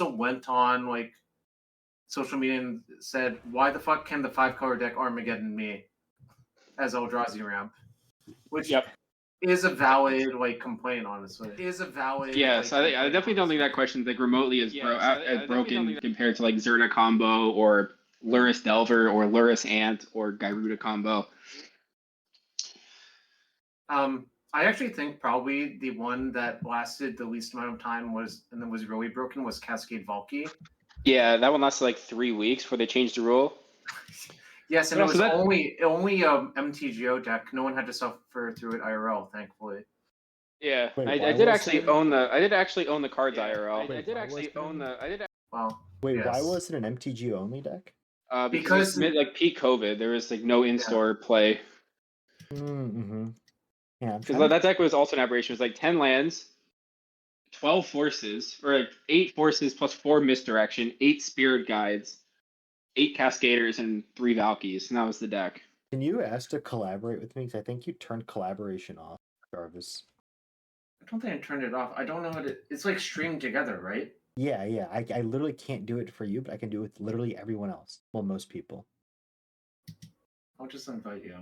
also went on like social media and said, "Why the fuck can the 5-color deck Armageddon me as Eldrazi ramp?" Which is a valid like complaint, honestly. Is a valid. Yes, I definitely don't think that question's like remotely as broken compared to like Zerna combo or Luris Delver or Luris Ant or Gyruda combo. I actually think probably the one that lasted the least amount of time was really broken was Cascade Valky. Yeah, that one lasted like 3 weeks before they changed the rule. Yes, and it was only MTGO deck. No one had to suffer through it IRL, thankfully. Yeah, wait, I did actually own the cards IRL. Wait, I did actually own the. Wow. Wait, why was it an MTG only deck? Because like peak COVID, there was like no in-store play. Mm-hmm. Yeah, because that deck was also an aberration. It was like 10 lands, 12 forces, or like 8 forces plus 4 misdirection, 8 spirit guides, 8 cascaders, and 3 Valkyries, and that was the deck. Can you ask to collaborate with me? Because I think you turned collaboration off, Jarvis. I don't think I turned it off. I don't know how to. It's like streamed together, right? Yeah. I literally can't do it for you, but I can do it with literally everyone else. Well, most people. I'll just invite you.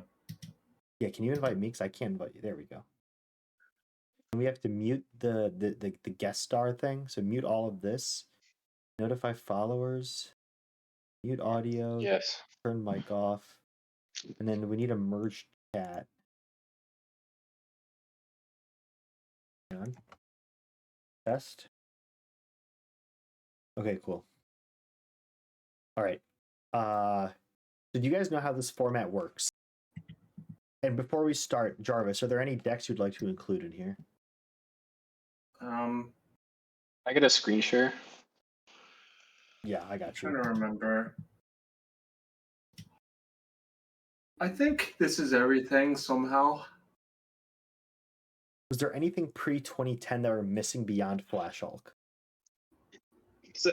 Yeah, can you invite me? Because I can't invite you. There we go. And we have to mute the guest star thing. So mute all of this. Notify followers. Mute audio. Yes. Turn mic off. And then we need a merge chat. Hang on. Test. Okay, cool. All right. Did you guys know how this format works? And before we start, Jarvis, are there any decks you'd like to include in here? I get a screen share. Yeah, I got you. I'm trying to remember. I think this is everything somehow. Was there anything pre-2010 that were missing beyond Flash Hulk? So,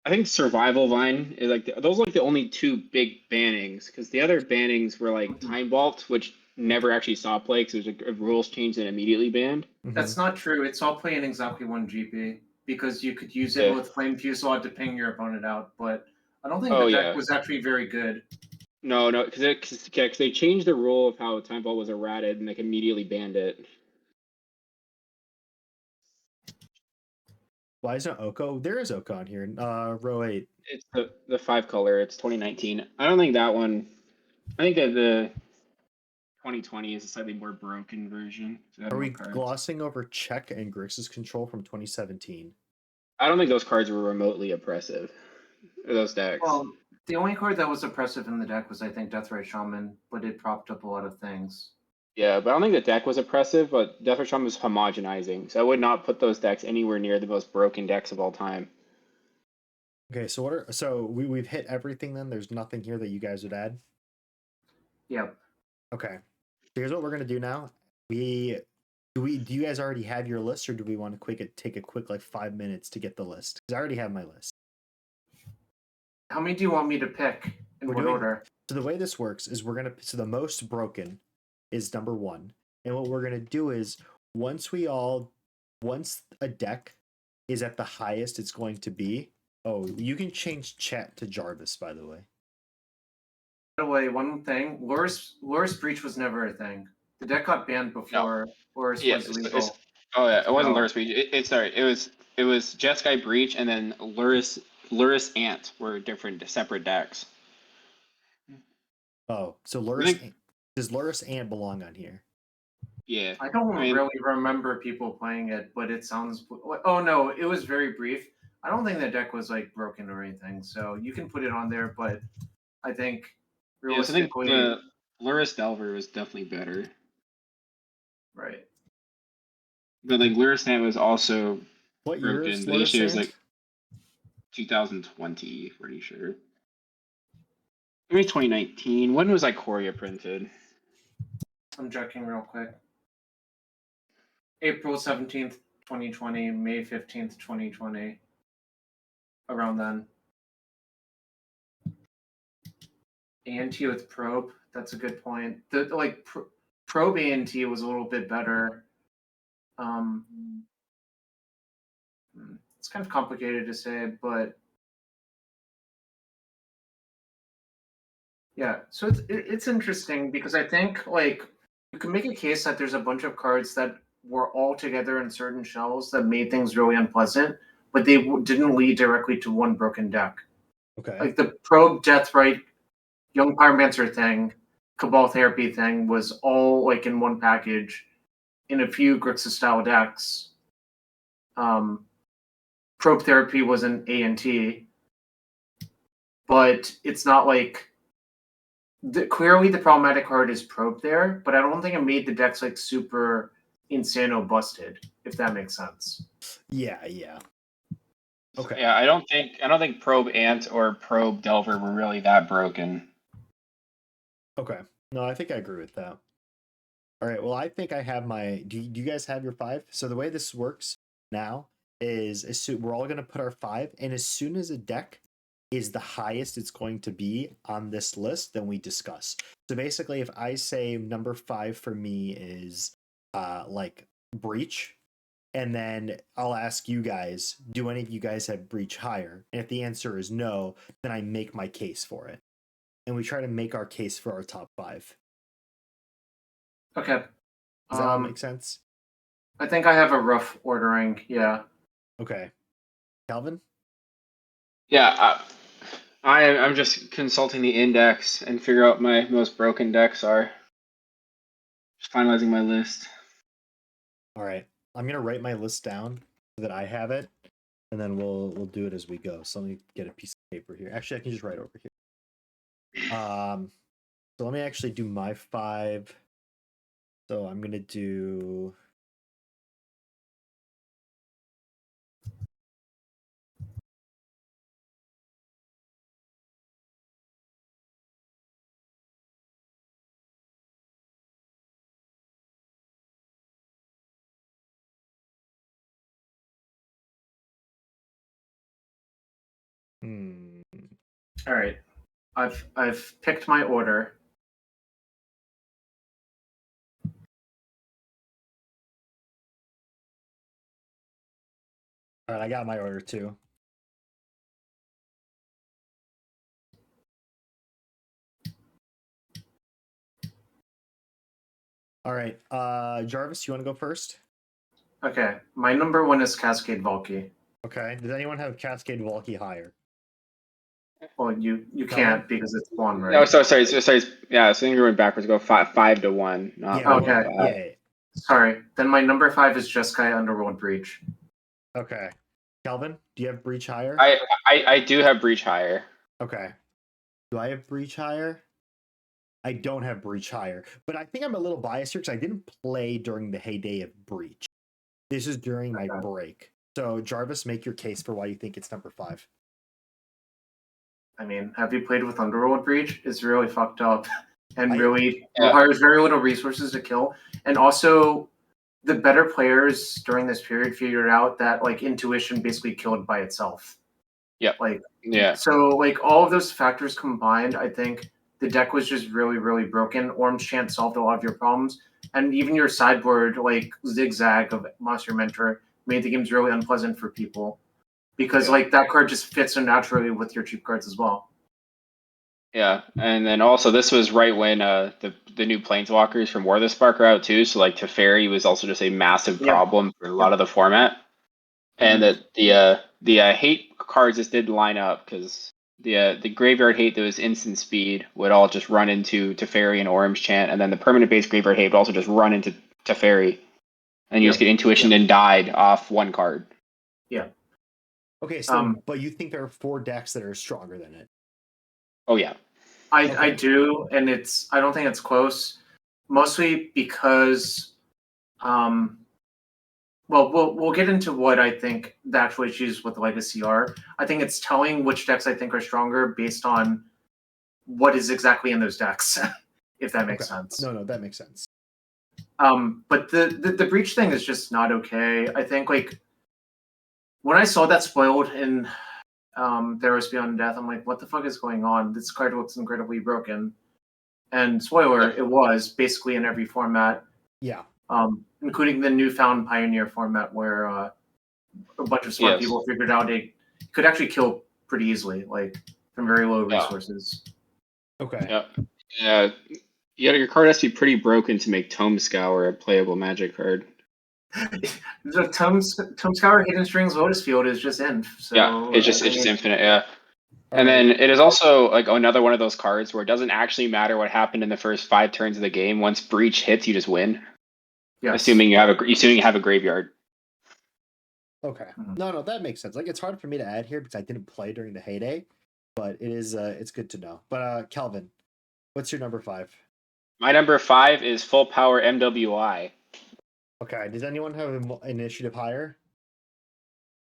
I think Survival Vine is like those are like the only 2 big bannings, because the other bannings were like Time Vault, which never actually saw play because there's a rules change and immediately banned. That's not true. It saw play in exactly 1 GP because you could use it with Flame Fusillade to ping your opponent out, but I don't think the deck was actually very good. No, because they changed the rule of how Time Vault was errated and they immediately banned it. Why isn't Oko? There is Oko on here. Row 8. It's the 5-color. It's 2019. I don't think that one. I think that the 2020 is a slightly more broken version. Are we glossing over Check and Grixis Control from 2017? I don't think those cards were remotely oppressive. Those decks. Well, the only card that was oppressive in the deck was, I think, Deathrite Shaman, but it propped up a lot of things. Yeah, but I don't think the deck was oppressive, but Deathrite Shaman was homogenizing, so I would not put those decks anywhere near the most broken decks of all time. Okay, so we've hit everything then? There's nothing here that you guys would add? Yep. Okay. Here's what we're gonna do now. Do you guys already have your list, or do we want to take a quick like 5 minutes to get the list? Because I already have my list. How many do you want me to pick in what order? So the way this works is so the most broken is number 1. And what we're gonna do is once a deck is at the highest it's going to be. Oh, you can change chat to Jarvis, by the way. By the way, one thing, Luris Breach was never a thing. The deck got banned before Luris was legal. It wasn't Luris Breach. It was Jeskai Breach and then Luris Ant were separate decks. Oh, so does Luris Ant belong on here? Yeah. I don't really remember people playing it, but it sounds. Oh no, it was very brief. I don't think the deck was like broken or anything, so you can put it on there. But I think realistically, the Luris Delver was definitely better. Right. But like Luris Ant was also what year broken. is The issue is Ant? like 2020, pretty sure. Maybe 2019. When was Ikoria printed? I'm checking real quick. April 17th, 2020, May 15th, 2020. Around then. ANT with Probe, that's a good point. Probe ANT was a little bit better. it's kind of complicated to say, but yeah. So it's interesting because I think like you can make a case that there's a bunch of cards that were all together in certain shells that made things really unpleasant, but they didn't lead directly to one broken deck. Okay. Like the Probe, Deathrite, Young Pyromancer thing, Cabal Therapy thing was all like in one package in a few Grixis style decks. Probe Therapy was an A and T, but it's not like clearly the problematic card is Probe there, but I don't think it made the decks like super insano busted, if that makes sense. Yeah. Okay. Yeah, I don't think Probe Ant or Probe Delver were really that broken. Okay. No, I think I agree with that. All right. Well, I think I have my. Do you guys have your 5? So the way this works now is we're all going to put our 5, and as soon as a deck is the highest it's going to be on this list, then we discuss. So basically, if I say number 5 for me is like Breach, and then I'll ask you guys, do any of you guys have Breach higher? And if the answer is no, then I make my case for it. And we try to make our case for our top 5. Okay. Does that all make sense? I think I have a rough ordering, yeah. Okay. Calvin? Yeah, I'm just consulting the index and figure out my most broken decks are. Just finalizing my list. All right. I'm gonna write my list down so that I have it, and then we'll do it as we go. So let me get a piece of paper here. Actually, I can just write over here. So let me actually do my 5. So I'm gonna do. All right. I've picked my order. All right, I got my order too. All right, Jarvis, you want to go first? Okay, my number 1 is Cascade Valky. Okay. Does anyone have Cascade Valky higher? Well, you can't because it's 1, right? No, sorry. Yeah, so you're going backwards. Go 5 to 1. Not okay. Yeah. Sorry. Then my number 5 is Jeskai Underworld Breach. Okay. Calvin, do you have Breach higher? I do have Breach higher. Okay. Do I have Breach higher? I don't have Breach higher, but I think I'm a little biased here because I didn't play during the heyday of Breach. This is during my break. So Jarvis, make your case for why you think it's number 5. I mean, have you played with Underworld Breach? It's really fucked up and really requires very little resources to kill. And also, the better players during this period figured out that like intuition basically killed by itself. Yep. So like all of those factors combined, I think the deck was just really, really broken. Orange Chant solved a lot of your problems, and even your sideboard like Zigzag of Monster Mentor made the games really unpleasant for people because like that card just fits so naturally with your cheap cards as well. Yeah, and then also this was right when the new Planeswalkers from War of the Spark are out too. So like Teferi was also just a massive problem for a lot of the format, and that the hate cards just didn't line up because the graveyard hate that was instant speed would all just run into Teferi and Orange Chant, and then the permanent base graveyard hate would also just run into Teferi, and you just get intuition and died off one card. Yeah. Okay, so but you think there are 4 decks that are stronger than it? Oh yeah. I do, and I don't think it's close. Mostly because well, we'll get into what I think the actual issues with Legacy are. I think it's telling which decks I think are stronger based on what is exactly in those decks, if that makes sense. No, that makes sense. But the Breach thing is just not okay. I think like when I saw that spoiled in Theros Beyond Death, I'm like, what the fuck is going on? This card looks incredibly broken. And spoiler, it was basically in every format. Yeah. Including the newfound Pioneer format where a bunch of smart people figured out it could actually kill pretty easily, like from very low resources. Okay. Yep. Yeah. Your card has to be pretty broken to make Tome Scour a playable Magic card. The Tome Scour, Hidden Strings, Lotus Field is just inf. So yeah, it's just infinite. Yeah. And right. then it is also like another one of those cards where it doesn't actually matter what happened in the first 5 turns of the game. Once Breach hits, you just win. Yes. Assuming you have a graveyard. Okay. No, that makes sense. Like, it's hard for me to add here because I didn't play during the heyday, but it is it's good to know. But Calvin, what's your number 5? My number 5 is Full Power MWI. Okay. Does anyone have an initiative higher?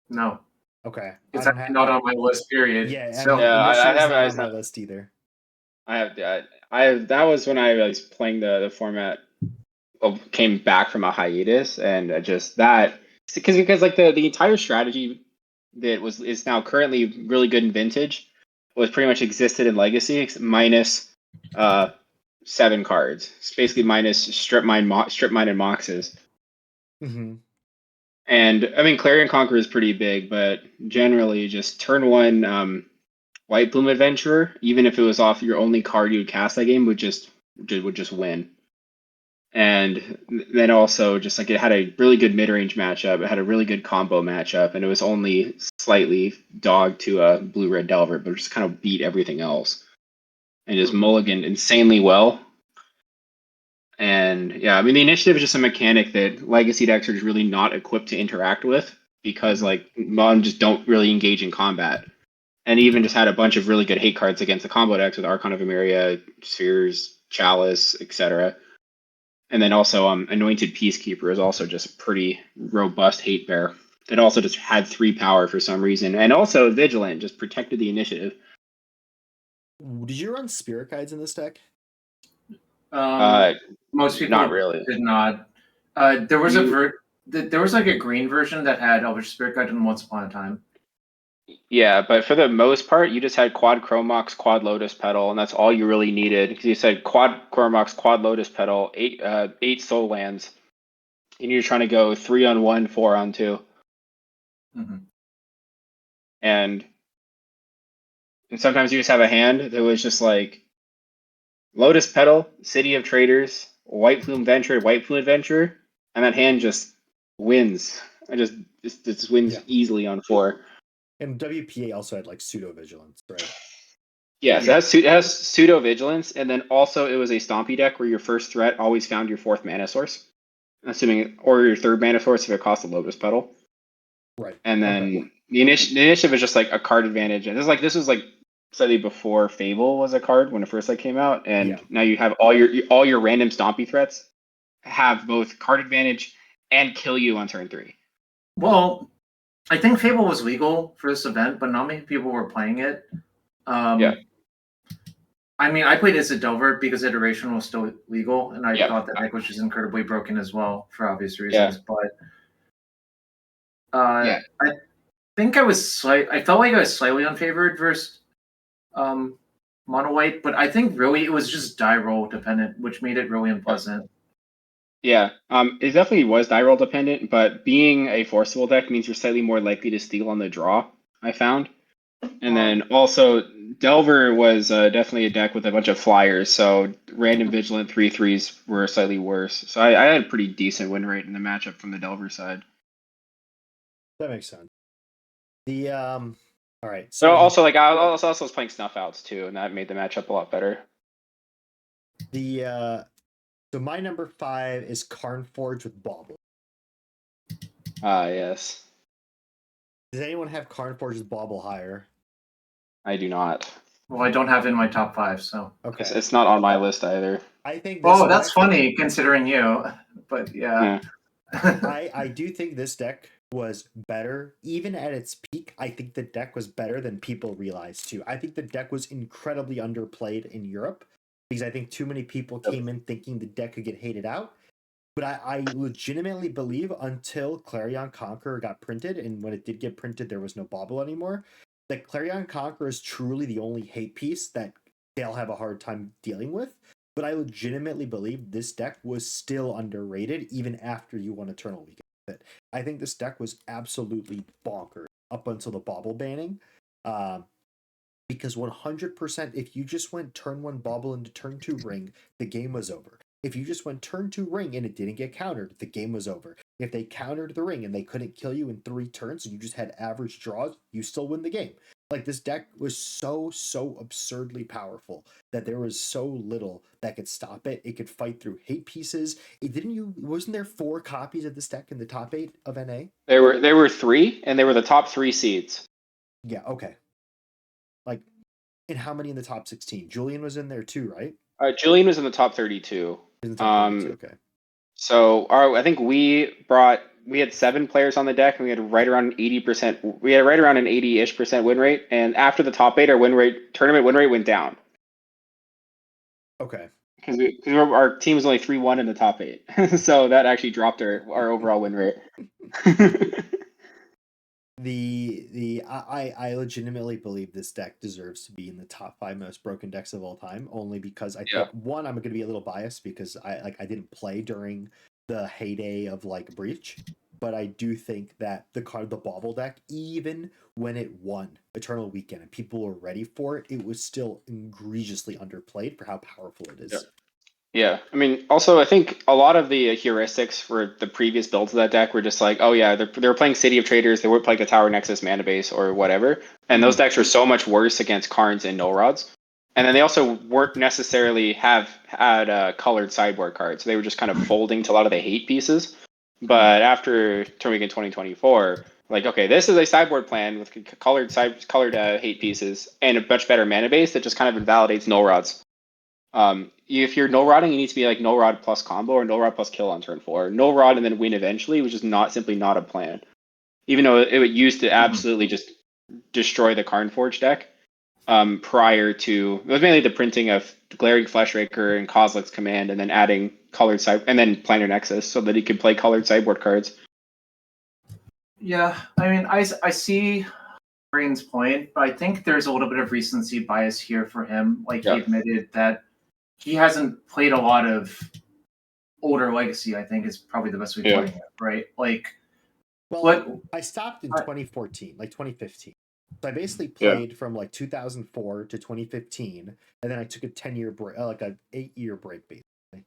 No. Okay. It's actually not on my list, period. Yeah, So I have not on my list either. I have that was when I was playing the format. Came back from a hiatus, and just that because like the entire strategy that is now currently really good in Vintage was pretty much existed in Legacy minus 7 cards. It's basically minus Strip Mine and Moxes. Mm-hmm. And I mean, Clarion Conqueror is pretty big, but generally just turn 1 White Plume Adventurer, even if it was off your only card you would cast that game, would just win. And then also just like it had a really good mid-range matchup, it had a really good combo matchup, and it was only slightly dogged to a blue-red Delver, but just kind of beat everything else. And just mulliganed insanely well. And yeah, I mean, the initiative is just a mechanic that Legacy decks are just really not equipped to interact with because like Mon just don't really engage in combat. And even just had a bunch of really good hate cards against the combo decks with Archon of Emeria, Spheres, Chalice, etc. And then also Anointed Peacekeeper is also just a pretty robust hate bear. It also just had 3 power for some reason. And also Vigilant just protected the initiative. Did you run Spirit Guides in this deck? Most people not really. did not. There was there was like a green version that had Elvish Spirit Guide in Once Upon a Time. Yeah, but for the most part, you just had quad Chromox, quad Lotus Petal, and that's all you really needed. Because you said quad Chromox, quad Lotus Petal, 8 Soul Lands, and you're trying to go 3-on-1, 4-on-2. Mm-hmm. And sometimes you just have a hand that was just like Lotus Petal, City of Traders, White Plume Venture, White Plume Adventure, and that hand just wins. It just wins easily on 4. And WPA also had like Pseudo Vigilance, right? Yes, it has Pseudo Vigilance, and then also it was a Stompy deck where your first threat always found your 4th mana source, or your 3rd mana source if it cost a Lotus Petal. Right. And then the initiative is just like a card advantage, and this was like slightly before Fable was a card when it first came out, and now you have all your random Stompy threats have both card advantage and kill you on turn 3. Well, I think Fable was legal for this event, but not many people were playing it. I mean, I played as a Delver because Iteration was still legal, and I thought that deck was just incredibly broken as well for obvious reasons. But I think I felt like I was slightly unfavored versus Mono White, but I think really it was just die roll dependent, which made it really unpleasant. Yeah, it definitely was die roll dependent, but being a forcible deck means you're slightly more likely to steal on the draw, I found. And then also, Delver was definitely a deck with a bunch of flyers, so random Vigilant 3/3s were slightly worse. So I had a pretty decent win rate in the matchup from the Delver side. That makes sense. The all right. So also like I also was playing Snuff Outs too, and that made the matchup a lot better. So my number 5 is Carnforge with Bauble. Yes. Does anyone have Carnforge with Bauble higher? I do not. Well, I don't have it in my top 5, so okay. It's not on my list either. I think. That's funny considering you, but yeah. I do think this deck was better, even at its peak. I think the deck was better than people realized too. I think the deck was incredibly underplayed in Europe because I think too many people came in thinking the deck could get hated out. But I legitimately believe until Clarion Conqueror got printed, and when it did get printed, there was no Bauble anymore, that Clarion Conqueror is truly the only hate piece that they'll have a hard time dealing with. But I legitimately believe this deck was still underrated even after you won Eternal Weekend. it. I think this deck was absolutely bonkers up until the bauble banning. Because 100%, if you just went turn 1 bauble into turn 2 ring, the game was over. If you just went turn 2 ring and it didn't get countered, the game was over. If they countered the ring and they couldn't kill you in 3 turns and you just had average draws, you still win the game. Like, this deck was so absurdly powerful that there was so little that could stop it. It could fight through hate pieces. Wasn't there 4 copies of this deck in the top 8 of NA? There were 3, and they were the top 3 seeds. Yeah, okay. Like, and how many in the top 16? Julian was in there too, right? Julian was in the top 32. In the top 32, okay. So I think we had 7 players on the deck, and we had right around 80%. We had right around an 80-ish% win rate. And after the top 8, our tournament win rate went down. Okay. Because our team was only 3-1 in the top 8, so that actually dropped our overall win rate. I legitimately believe this deck deserves to be in the top 5 most broken decks of all time, only because I think one, I'm going to be a little biased because I didn't play during the heyday of like Breach, but I do think that the Bauble deck, even when it won Eternal Weekend and people were ready for it, it was still egregiously underplayed for how powerful it is. Yeah, I mean, also I think a lot of the heuristics for the previous builds of that deck were just like, oh yeah, they're playing City of Traders, they were playing a Tower Nexus mana base or whatever, and those decks were so much worse against Karns and Null Rods. And then they also weren't necessarily had colored sideboard cards. They were just kind of folding to a lot of the hate pieces. But after Tournament Weekend 2024, like, okay, this is a sideboard plan with colored hate pieces and a much better mana base that just kind of invalidates Null Rods. If you're null rodding, you need to be like null rod plus combo or null rod plus kill on turn 4. Null rod and then win eventually, which is simply not a plan. Even though it used to absolutely just destroy the Karnforge deck. Prior to, it was mainly the printing of Glaring Fleshraker and Kozilek's Command, and then adding colored and then Planar Nexus so that he could play colored sideboard cards. Yeah, I mean, I see Brain's point, but I think there's a little bit of recency bias here for him. Like, he admitted that he hasn't played a lot of older Legacy, I think is probably the best way of putting it, right? Like, I stopped in 2014, like 2015. So I basically played from like 2004 to 2015, and then I took a 10-year break, like an 8-year break, basically.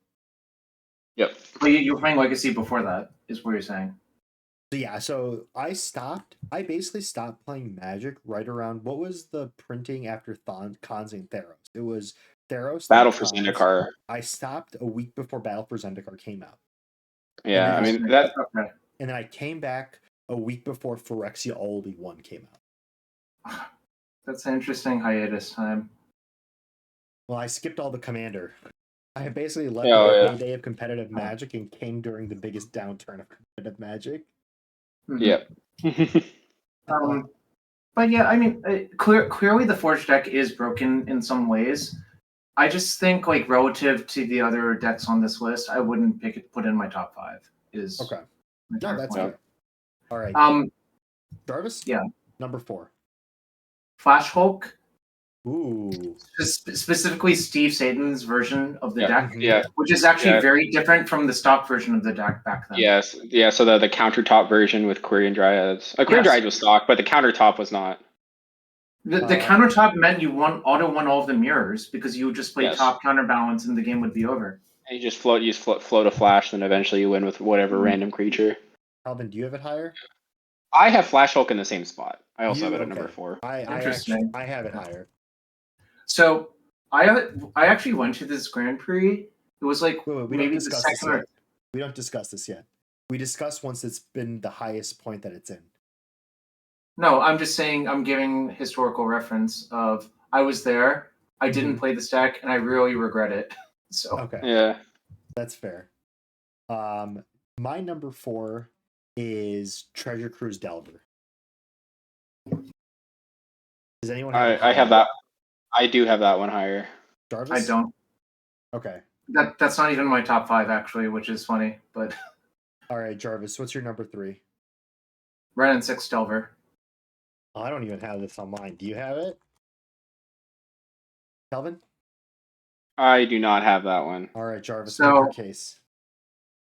Yep. Well, you were playing Legacy before that, is what you're saying. So yeah, so I basically stopped playing Magic right around, what was the printing after Khans and Theros? It was Theros. Battle for Zendikar. I stopped a week before Battle for Zendikar came out. Yeah, I mean, that... Okay. And then I came back a week before Phyrexia All Will Be One came out. That's an interesting hiatus time. Well, I skipped all the Commander. I basically left the heyday of competitive Magic and came during the biggest downturn of competitive Magic. Yep. But yeah, I mean, clearly the Forge deck is broken in some ways. I just think, like, relative to the other decks on this list, I wouldn't put in my top 5. Is okay. No, that's fair. All right. Jarvis? Yeah. Number 4. Flash Hulk. Ooh. Specifically Steve Satan's version of the deck. Yeah. Which is actually very different from the stock version of the deck back then. Yes. Yeah, so the countertop version with Quirion Dryads. Quirion Dryads was stock, but the countertop was not. The countertop meant you auto won all of the mirrors because you would just play top counterbalance and the game would be over. And you just float a flash, then eventually you win with whatever random creature. Alvin, do you have it higher? I have Flash Hulk in the same spot. I also have it at number 4. Interesting. I have it higher. So I actually went to this Grand Prix. It was like maybe the second or... We don't discuss this yet. We discuss once it's been the highest point that it's in. No, I'm just saying I'm giving historical reference of I was there, I didn't play this deck, and I really regret it. So okay. Yeah. That's fair. My number 4 is Treasure Cruise Delver. Does anyone have I have that. I do have that one higher. Jarvis? I don't. Okay. That's not even my top 5 actually, which is funny, but all right, Jarvis, what's your number 3? Ren and 6 Delver. Oh, I don't even have this on mine. Do you have it? Kelvin? I do not have that one. All right, Jarvis, So, make your case.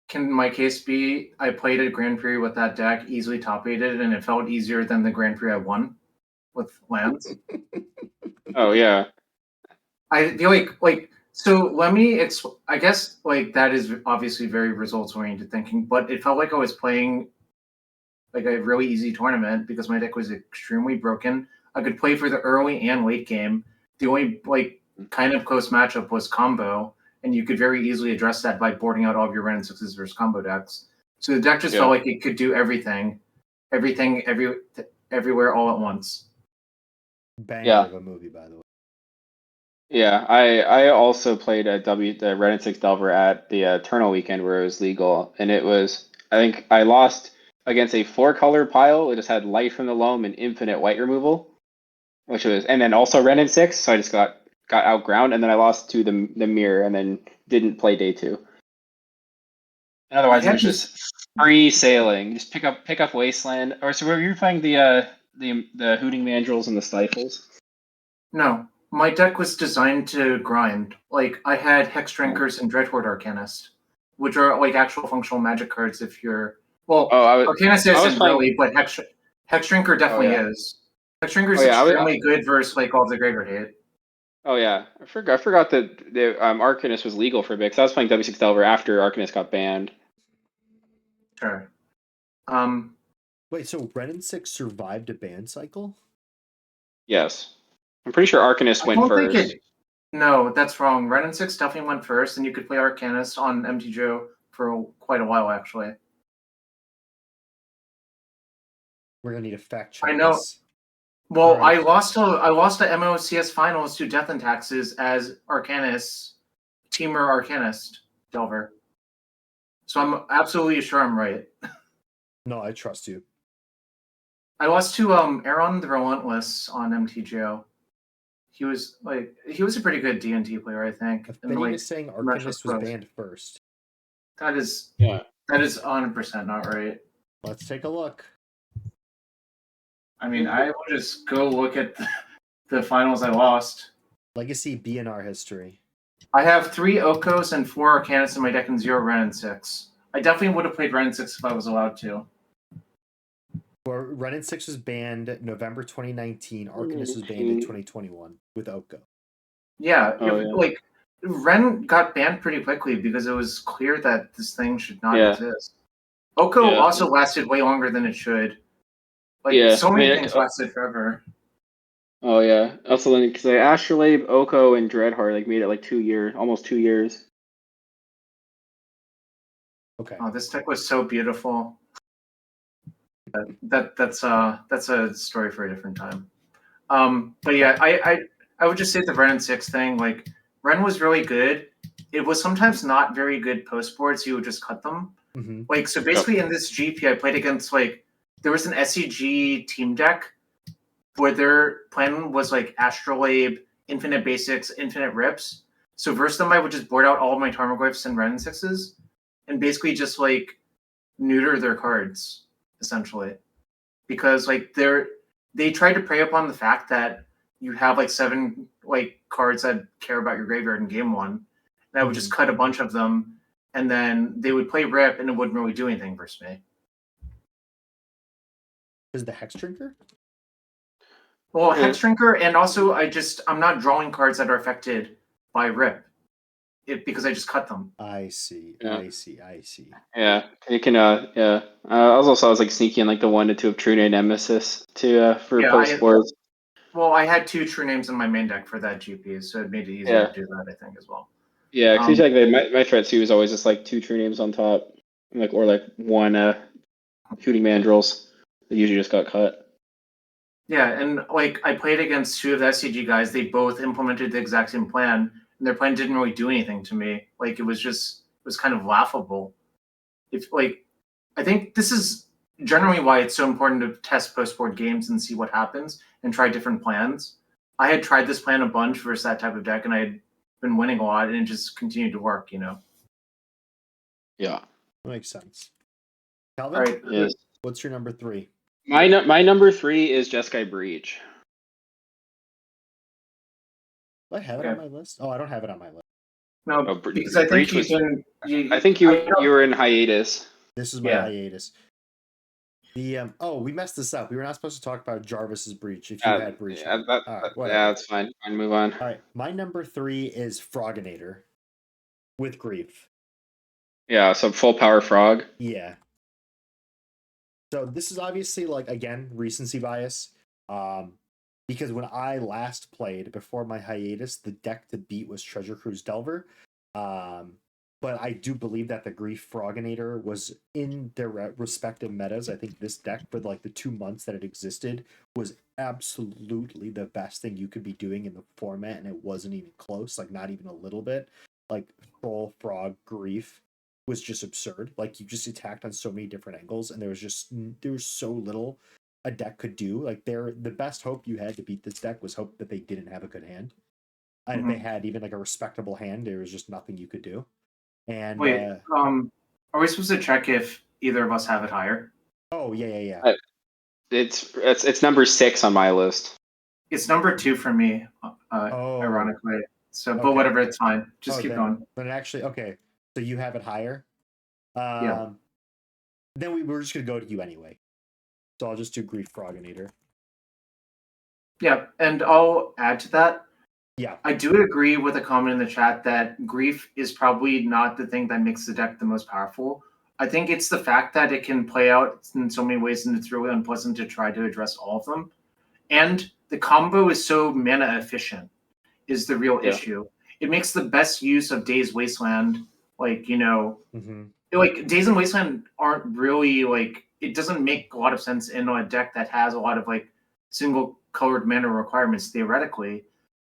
can my case be I played a Grand Prix with that deck, easily top aided, and it felt easier than the Grand Prix I won with lands? Oh yeah. I feel like so let me I guess like that is obviously very results oriented thinking, but it felt like I was playing like a really easy tournament because my deck was extremely broken. I could play for the early and late game. The only like kind of close matchup was combo, and you could very easily address that by boarding out all of your Ren and Sixes versus combo decks. So the deck just felt like it could do everything, everywhere all at once. Banger of a movie, by the way. Yeah, I also played the Red and Six Delver at the Eternal weekend where it was legal, and it was I think I lost against a 4-color pile. It just had Light from the Loam and Infinite White removal, which was, and then also Ren and Six, so I just got outground, and then I lost to the mirror, and then didn't play day 2. And otherwise, it was just free sailing. Just pick up Wasteland, or so were you playing the Hooting Mandrills and the Stifles? No, my deck was designed to grind. Like I had Hex Drinkers and Dreadhorde Arcanist, which are like actual functional Magic cards. If you're Arcanist isn't really, but Hex Drinker definitely is. Hex Drinker is extremely good versus like all the graveyard hate. Oh yeah, I forgot that the Arcanist was legal for a bit because I was playing W6 Delver after Arcanist got banned. Sure. Wait, so Ren and Six survived a ban cycle? Yes. I'm pretty sure Arcanist went first. No, that's wrong. Ren and Six definitely went first, and you could play Arcanist on MTG for quite a while, actually. We're gonna need a fact check. I know. This. Well, right. I lost to MOCS finals to Death and Taxes as Arcanist, Teamer Arcanist Delver. So I'm absolutely sure I'm right. No, I trust you. I lost to Aaron the Relentless on MTGO. He was a pretty good D&D player, I think. Benny is saying Arcanist was banned first. That is 100% not right. Let's take a look. I mean, I will just go look at the finals I lost. Legacy BNR history. I have 3 Okos and 4 Arcanists in my deck and 0 Ren and 6. I definitely would have played Ren and 6 if I was allowed to. Well, Ren and 6 was banned November 2019. Arcanist was banned in 2021 with Oko. Yeah, like Ren got banned pretty quickly because it was clear that this thing should not exist. Oko also lasted way longer than it should. Like so many things lasted forever. Oh yeah. Also, then because Astrolabe, Oko, and Dreadheart like made it like 2 years, almost 2 years. Okay. Oh, this deck was so beautiful. That's a story for a different time. But yeah, I would just say the Ren and 6 thing. Like Ren was really good. It was sometimes not very good post board, so you would just cut them. Mm-hmm. Like so, basically in this GP, I played against there was an SCG team deck where their plan was like Astrolabe, Infinite Basics, Infinite Rips. So versus them, I would just board out all of my Tarmogoyfs and Ren and 6s, and basically just like neuter their cards essentially, because like they tried to prey upon the fact that you have like 7 like cards that care about your graveyard in game 1, and I would just cut a bunch of them, and then they would play Rip, and it wouldn't really do anything versus me. Is the Hex Drinker? Well, Hex Drinker, and also I'm not drawing cards that are affected by Rip, because I just cut them. I see. I see. Yeah, you can. I was like sneaking like the 1 to 2 of True Name Nemesis for post boards. Well, I had 2 True Names in my main deck for that GP, so it made it easier to do that, I think, as well. Yeah, because like my threat too was always just like 2 True Names on top, or like 1 Hooting Mandrills that usually just got cut. Yeah, and like I played against 2 of the SCG guys. They both implemented the exact same plan, and their plan didn't really do anything to me. Like it was kind of laughable. I think this is generally why it's so important to test post-board games and see what happens and try different plans. I had tried this plan a bunch versus that type of deck, and I had been winning a lot, and it just continued to work, Yeah. That makes sense. Calvin, all right. Yes. What's your number 3? My number 3 is Jeskai Breach. Do I have it on my list? Oh, I don't have it on my list. No, Oh, because I think Breach you was. can. I think you were in hiatus. This is my Yeah. hiatus. The we messed this up. We were not supposed to talk about Jarvis's Breach if you had Breach. Yeah, All right, whatever. yeah, that's fine. Fine, move on. All right, my number 3 is Froginator with Grief. Yeah, so full power frog. Yeah. So this is obviously like again recency bias. Because when I last played before my hiatus, the deck to beat was Treasure Cruise Delver. But I do believe that the Grief Froginator was in their respective metas. I think this deck, for like the 2 months that it existed, was absolutely the best thing you could be doing in the format, and it wasn't even close, like not even a little bit. Like Troll, Frog, Grief was just absurd. Like you just attacked on so many different angles, and there was so little a deck could do. Like the best hope you had to beat this deck was hope that they didn't have a good hand. And if they had even like a respectable hand, there was just nothing you could do. And wait, are we supposed to check if either of us have it higher? Oh yeah. It's number 6 on my list. It's number 2 for me, ironically. So, but whatever, it's fine. Just keep going. But actually, okay. So you have it higher. Yeah. Then we're just gonna go to you anyway. So I'll just do Grief Froginator. Yeah, and I'll add to that. Yeah. I do agree with a comment in the chat that Grief is probably not the thing that makes the deck the most powerful. I think it's the fact that it can play out in so many ways, and it's really unpleasant to try to address all of them. And the combo is so mana efficient is the real issue. It makes the best use of Days Wasteland, like, like Days in Wasteland aren't really like, it doesn't make a lot of sense in a deck that has a lot of like single colored mana requirements theoretically.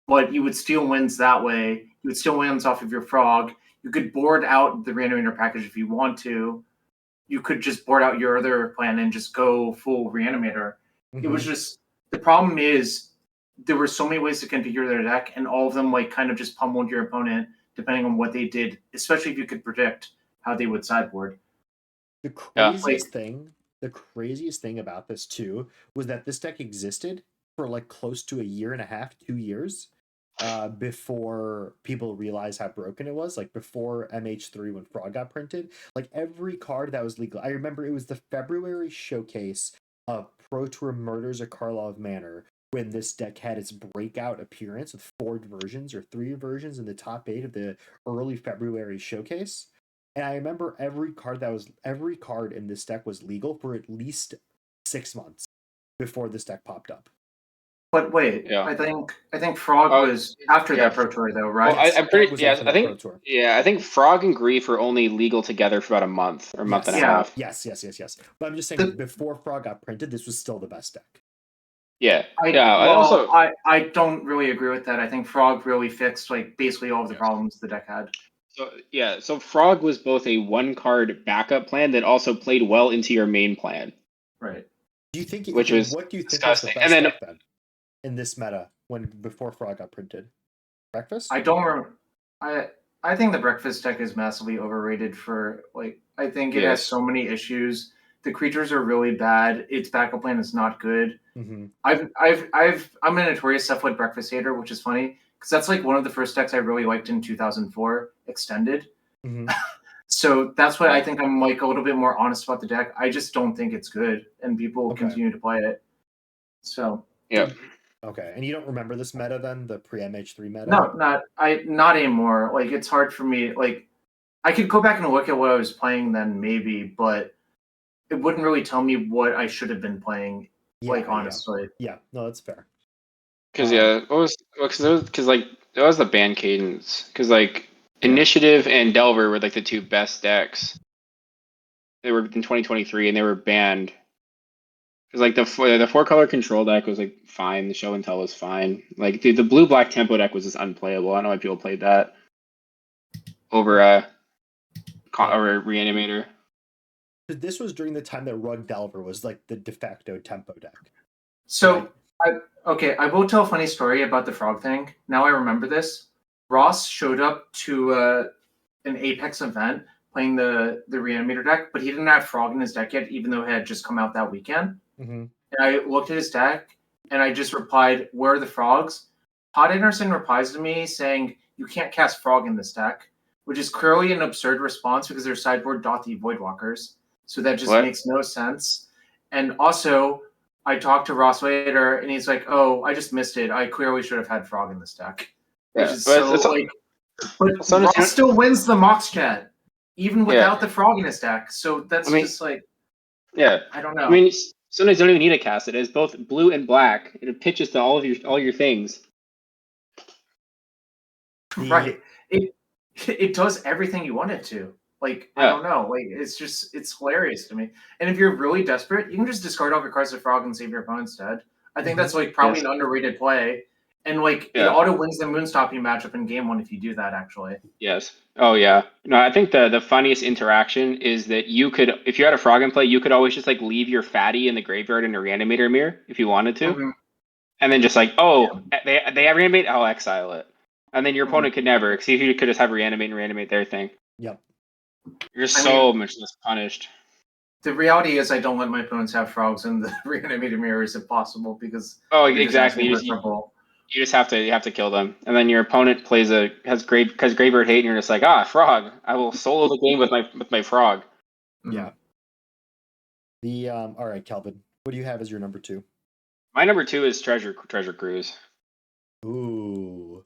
But you would steal wins that way. You would steal wins off of your frog. You could board out the Reanimator package if you want to. You could just board out your other plan and just go full Reanimator. It was just, the problem is there were so many ways to configure their deck, and all of them like kind of just pummeled your opponent depending on what they did, especially if you could predict how they would sideboard. The craziest thing about this too was that this deck existed for like close to a year and a half, 2 years, before people realized how broken it was. Like before MH3 when Frog got printed, like every card that was legal. I remember it was the February showcase of Pro Tour Murders at Karlov Manor when this deck had its breakout appearance with 4 versions or 3 versions in the top 8 of the early February showcase. And I remember every card in this deck was legal for at least 6 months before this deck popped up. But wait, I think Frog was after that Pro Tour though, right? Well, I think Frog and Grief are only legal together for about a month or a month and a half. Yes. But I'm just saying, before Frog got printed, this was still the best deck. Yeah. I don't really agree with that. I think Frog really fixed like basically all of the problems the deck had. So Frog was both a 1-card backup plan that also played well into your main plan. Right. Do you think what do you think disgusting. was the best deck then in this meta before Frog got printed? Breakfast? I don't remember. I think the Breakfast deck is massively overrated for like I think it has so many issues. The creatures are really bad. Its backup plan is not good. I'm a notorious Cephalid Breakfast hater, which is funny because that's like one of the first decks I really liked in 2004 Extended. So that's why I think I'm like a little bit more honest about the deck. I just don't think it's good, and people continue to play it. So Okay, and you don't remember this meta then, the pre-MH3 meta? No, not anymore. Like it's hard for me. Like I could go back and look at what I was playing then, maybe, but it wouldn't really tell me what I should have been playing. Honestly, no, that's fair. Because it was the band cadence. Because like Initiative and Delver were like the 2 best decks. They were in 2023 and they were banned. Because like the 4-color control deck was like fine. The Show and Tell was fine. Like the blue-black tempo deck was just unplayable. I don't know why people played that over Reanimator. This was during the time that Rug Delver was like the de facto tempo deck. So I will tell a funny story about the Frog thing. Now I remember this. Ross showed up to an Apex event playing the Reanimator deck, but he didn't have Frog in his deck yet, even though it had just come out that weekend. And I looked at his deck and I just replied, "Where are the frogs?" Todd Anderson replies to me saying, you can't cast Frog in this deck, which is clearly an absurd response because their sideboard Dothy Voidwalkers. So that just makes no sense. And also, I talked to Ross later, and he's like, "Oh, I just missed it. I clearly should have had Frog in this deck." Which is so like, but Ross still wins the Mox Chat, even without the Frog in his deck. So that's just like, I don't know. I mean, sometimes you don't even need to cast it. It's both blue and black. It pitches to all your things. Right. It does everything you want it to. Like, I don't know. Like, it's hilarious to me. And if you're really desperate, you can just discard all your cards of Frog and save your opponent's dead. I think that's like probably an underrated play. And like it auto wins the Moonstopping matchup in game 1 if you do that, actually. Yes. Oh yeah. No, I think the funniest interaction is that you could, if you had a Frog in play, you could always just like leave your fatty in the graveyard in a Reanimator mirror if you wanted to. And then just like, they have reanimate, I'll exile it. And then your opponent could never, because you could just have reanimate and reanimate their thing. Yep. You're so much less punished. The reality is I don't let my opponents have Frogs in the reanimated mirrors if possible because exactly. You just have to kill them. And then your opponent has graveyard hate and you're just like, Frog. I will solo the game with my Frog. Yeah. All right, Calvin. What do you have as your number 2? My number 2 is Treasure Cruise. Ooh.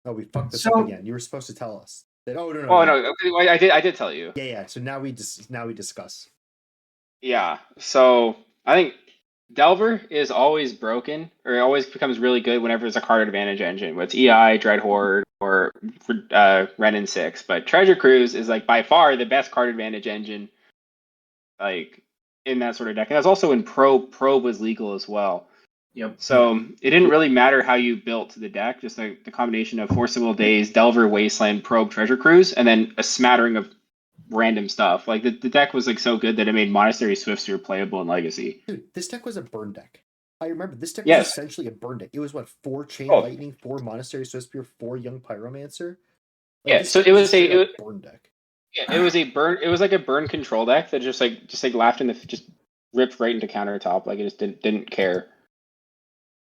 Oh, we fucked this up again. You were supposed to tell us. No. I did tell you. Yeah. So now we discuss. Yeah. So I think Delver is always broken, or it always becomes really good whenever there's a card advantage engine, whether it's EI, Dread Horde, or Ren and 6. But Treasure Cruise is like by far the best card advantage engine, like in that sort of deck. And that's also in Pro was legal as well. Yep. So it didn't really matter how you built the deck, just the combination of Force of Will Days, Delver, Wasteland, Probe, Treasure Cruise, and then a smattering of random stuff. Like the deck was like so good that it made Monastery Swiftspear playable in Legacy. Dude, this deck was a burn deck. I remember this deck was essentially a burn deck. It was 4 Chain Lightning, 4 Monastery Swiftspear, 4 Young Pyromancer. So it was a burn deck. Yeah, it was like a burn control deck that just laughed in just ripped right into countertop. Like it just didn't care.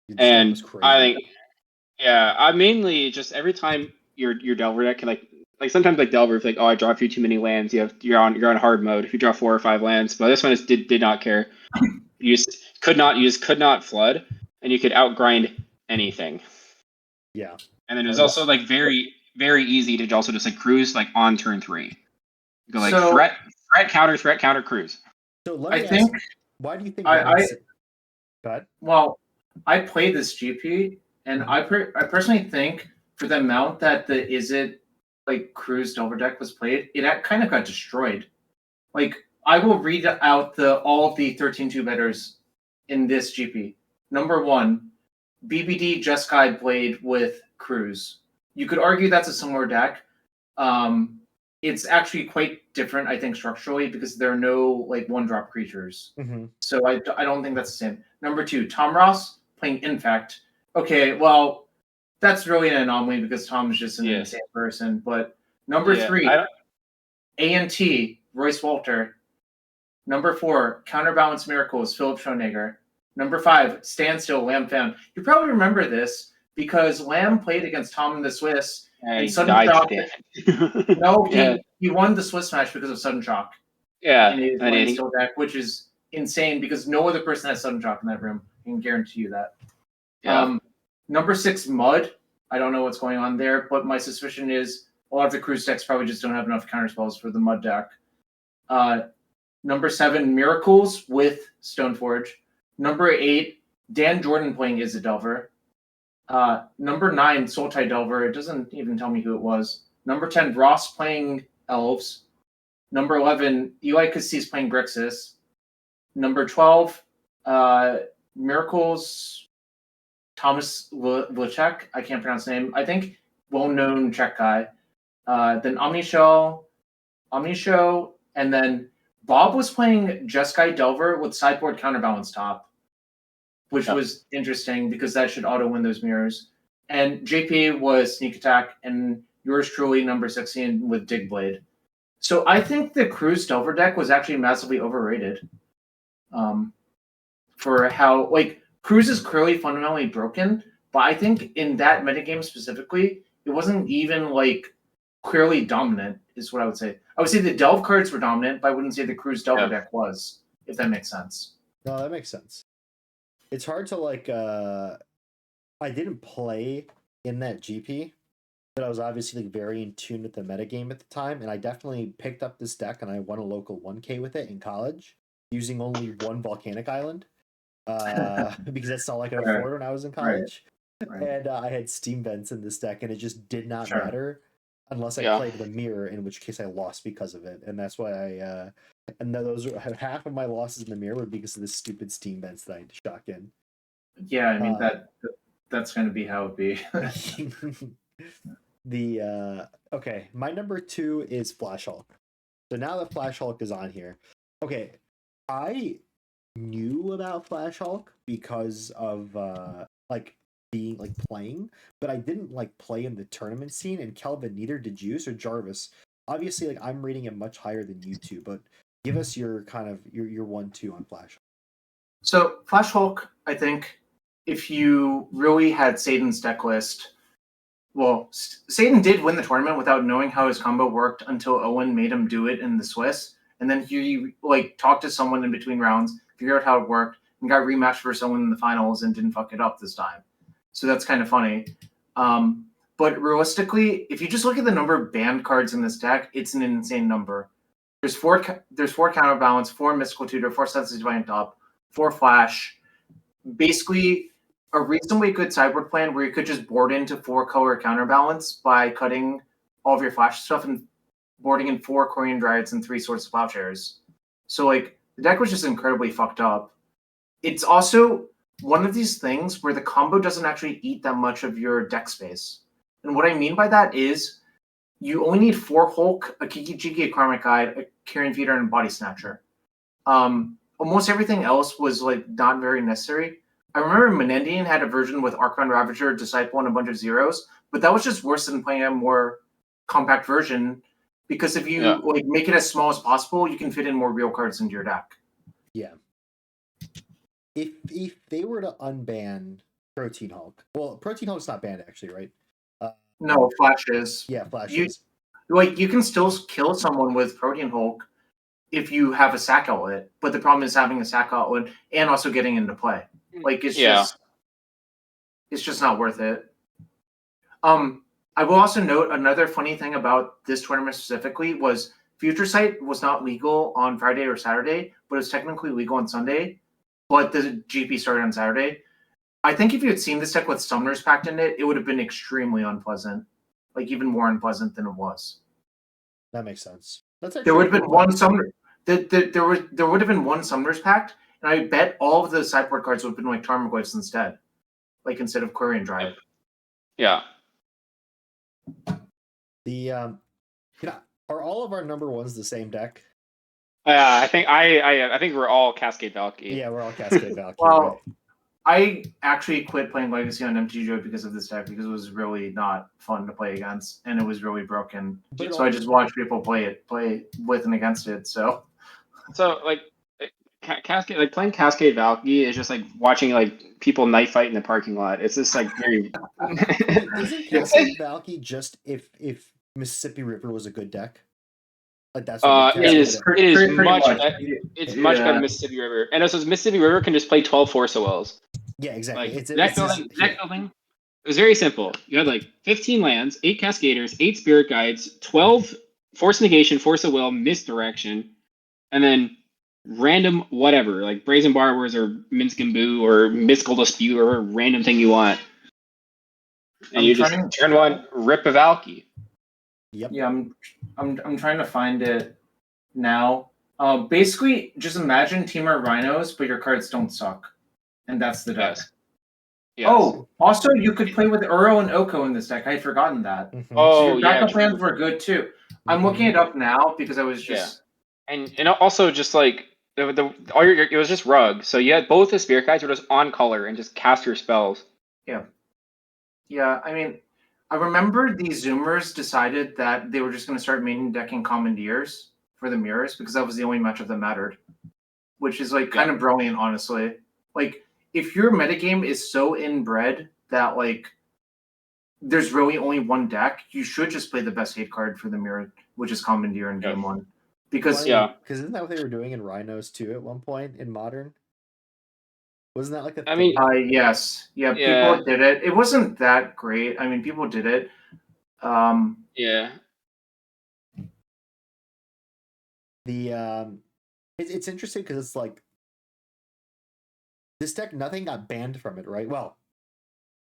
Dude, and I think, I mainly just every time your Delver deck can like sometimes like Delver, if like I draw a few too many lands, you're on hard mode. If you draw 4 or 5 lands, but this one did not care. You just could not flood, and you could outgrind anything. Yeah, and then it was also like very very easy to also just like cruise like on turn 3. Go like threat counter cruise. So let me ask, why do you think Well, I played this GP, and I personally think for the amount that the Izzet like Cruise Delver deck was played, it kind of got destroyed. Like I will read out all of the 13 2-betters in this GP. Number 1, BBD Jeskai Blade with Cruise. You could argue that's a similar deck. It's actually quite different, I think, structurally because there are no like 1-drop creatures. So I don't think that's the same. Number 2, Tom Ross playing Infect. Okay, well, that's really an anomaly because Tom's just an insane person. But number 3, ANT, Royce Walter. Number 4, Counterbalance Miracles, Philip Schoenager. Number 5, Standstill, Lamb Fan. You probably remember this because Lamb played against Tom in the Swiss. And Sudden Shock. He won the Swiss match because of Sudden Shock. Yeah. In his Standstill deck, which is insane because no other person has Sudden Shock in that room. I can guarantee you that. Yeah. Number 6, Mud. I don't know what's going on there, but my suspicion is a lot of the Cruise decks probably just don't have enough counterspells for the Mud deck. Number 7, Miracles with Stoneforge. Number 8, Dan Jordan playing Izzet Delver. Number 9, Sultai Delver. It doesn't even tell me who it was. Number 10, Ross playing Elves. Number 11, Eli Cassis playing Grixis. Number 12, Miracles, Thomas Lechek. I can't pronounce the name. I think well-known Czech guy. Then Omnishow, and then Bob was playing Jeskai Delver with sideboard Counterbalance top, which was interesting because that should auto-win those mirrors. And JP was Sneak Attack, and yours truly, number 16, with Dig Blade. So I think the Cruise Delver deck was actually massively overrated. For how, Cruise is clearly fundamentally broken, but I think in that metagame specifically, it wasn't even like clearly dominant, is what I would say. I would say the Delve cards were dominant, but I wouldn't say the Cruise Delver deck was, if that makes sense. No, that makes sense. It's hard to like I didn't play in that GP, but I was obviously like very in tune with the metagame at the time, and I definitely picked up this deck and I won a local 1K with it in college using only one volcanic island. Because that's all I could afford when I was in college. Right. And I had steam vents in this deck, and it just did not matter unless I played the mirror, in which case I lost because of it. And that's why I and those were half of my losses in the mirror were because of the stupid steam vents that I had to shock in. Yeah, I mean that's going to be how it be. Okay, my number 2 is Flash Hulk. So now that Flash Hulk is on here, okay, I knew about Flash Hulk because of like being like playing, but I didn't like play in the tournament scene. And Kelvin, neither did you. So Jarvis, obviously, like I'm rating it much higher than you two, but give us your kind of your 1-2 on Flash Hulk. So Flash Hulk, I think, if you really had Satan's deck list, well, Satan did win the tournament without knowing how his combo worked until Owen made him do it in the Swiss, and then he like talked to someone in between rounds, figured out how it worked, and got rematched for someone in the finals and didn't fuck it up this time. So that's kind of funny. But realistically, if you just look at the number of banned cards in this deck, it's an insane number. There's four Counterbalance, 4 Mystical Tutor, 4 Senses Divine Top, 4 Flash. Basically, a reasonably good sideboard plan where you could just board into 4 color Counterbalance by cutting all of your Flash stuff and boarding in 4 Korean Dryads and 3 Swords of Plowshares. So, like, the deck was just incredibly fucked up. It's also one of these things where the combo doesn't actually eat that much of your deck space. And what I mean by that is you only need 4 Hulk, a Kiki Jiki, a Karmic Guide, a Carrion Feeder, and a Body Snatcher. Almost everything else was like not very necessary. I remember Menendian had a version with Archon Ravager, Disciple, and a bunch of zeros, but that was just worse than playing a more compact version because if you like make it as small as possible, you can fit in more real cards into your deck. Yeah. If they were to unban Protein Hulk, well, Protein Hulk's not banned actually, right? No, Flash is. Yeah, Flash is. Like you can still kill someone with Protein Hulk if you have a sack outlet, but the problem is having a sack outlet and also getting into play. Like it's just not worth it. I will also note another funny thing about this tournament specifically was Future Sight was not legal on Friday or Saturday, but it was technically legal on Sunday. But the GP started on Saturday. I think if you had seen this deck with Summoners packed in it, it would have been extremely unpleasant. Like even more unpleasant than it was. That makes sense. There would have been one Summoner. There would have been one Summoners packed, and I bet all of the sideboard cards would have been like Tarmogoyfs instead. Like instead of Quarian Dryad. Yeah. The are all of our number ones the same deck? I think we're all Cascade Valkyrie. Yeah, we're all Cascade Valkyrie. Well, right? I actually quit playing Legacy on MTG because of this deck because it was really not fun to play against and it was really broken. So I just watched people play with and against it. So like Cascade, like playing Cascade Valkyrie is just like watching like people knife fight in the parking lot. It's just like very. Isn't Cascade Valkyrie just if Mississippi River was a good deck? Like that's what it is much much better than Mississippi River, and also Mississippi River can just play 12 Force OLs. Yeah, exactly. Like, deck building. It was very simple. You had like 15 lands, 8 Cascaders, 8 Spirit Guides, 12 Force Negation, Force of Will, Misdirection, and then random whatever, like Brazen Borrowers or Minsk and Boo or Mystical Dispute or a random thing you want. And you just turn one, rip a Valky. Yep. Yeah, I'm trying to find it now. Basically, just imagine Temur Rhinos, but your cards don't suck. And that's the deck. Yes. Oh, also you could play with Uro and Oko in this deck. I had forgotten that. Mm-hmm. So your backup plans were good too. I'm looking it up now because I was just and also just like it was just rug. So you had both the Spirit Guides were just on color and just cast your spells. Yeah, I mean, I remember the Zoomers decided that they were just going to start main decking Commandeers for the mirrors because that was the only matchup that mattered, which is like kind of brilliant, honestly. Like, if your metagame is so inbred that like there's really only one deck, you should just play the best hate card for the mirror, which is Commandeer in game 1. Because because isn't that what they were doing in Rhinos too at one point in Modern? Wasn't that like a thing? I mean, yes. Yeah, people did it. It wasn't that great. I mean, people did it. Yeah. It's interesting because it's like this deck, nothing got banned from it, right? Well,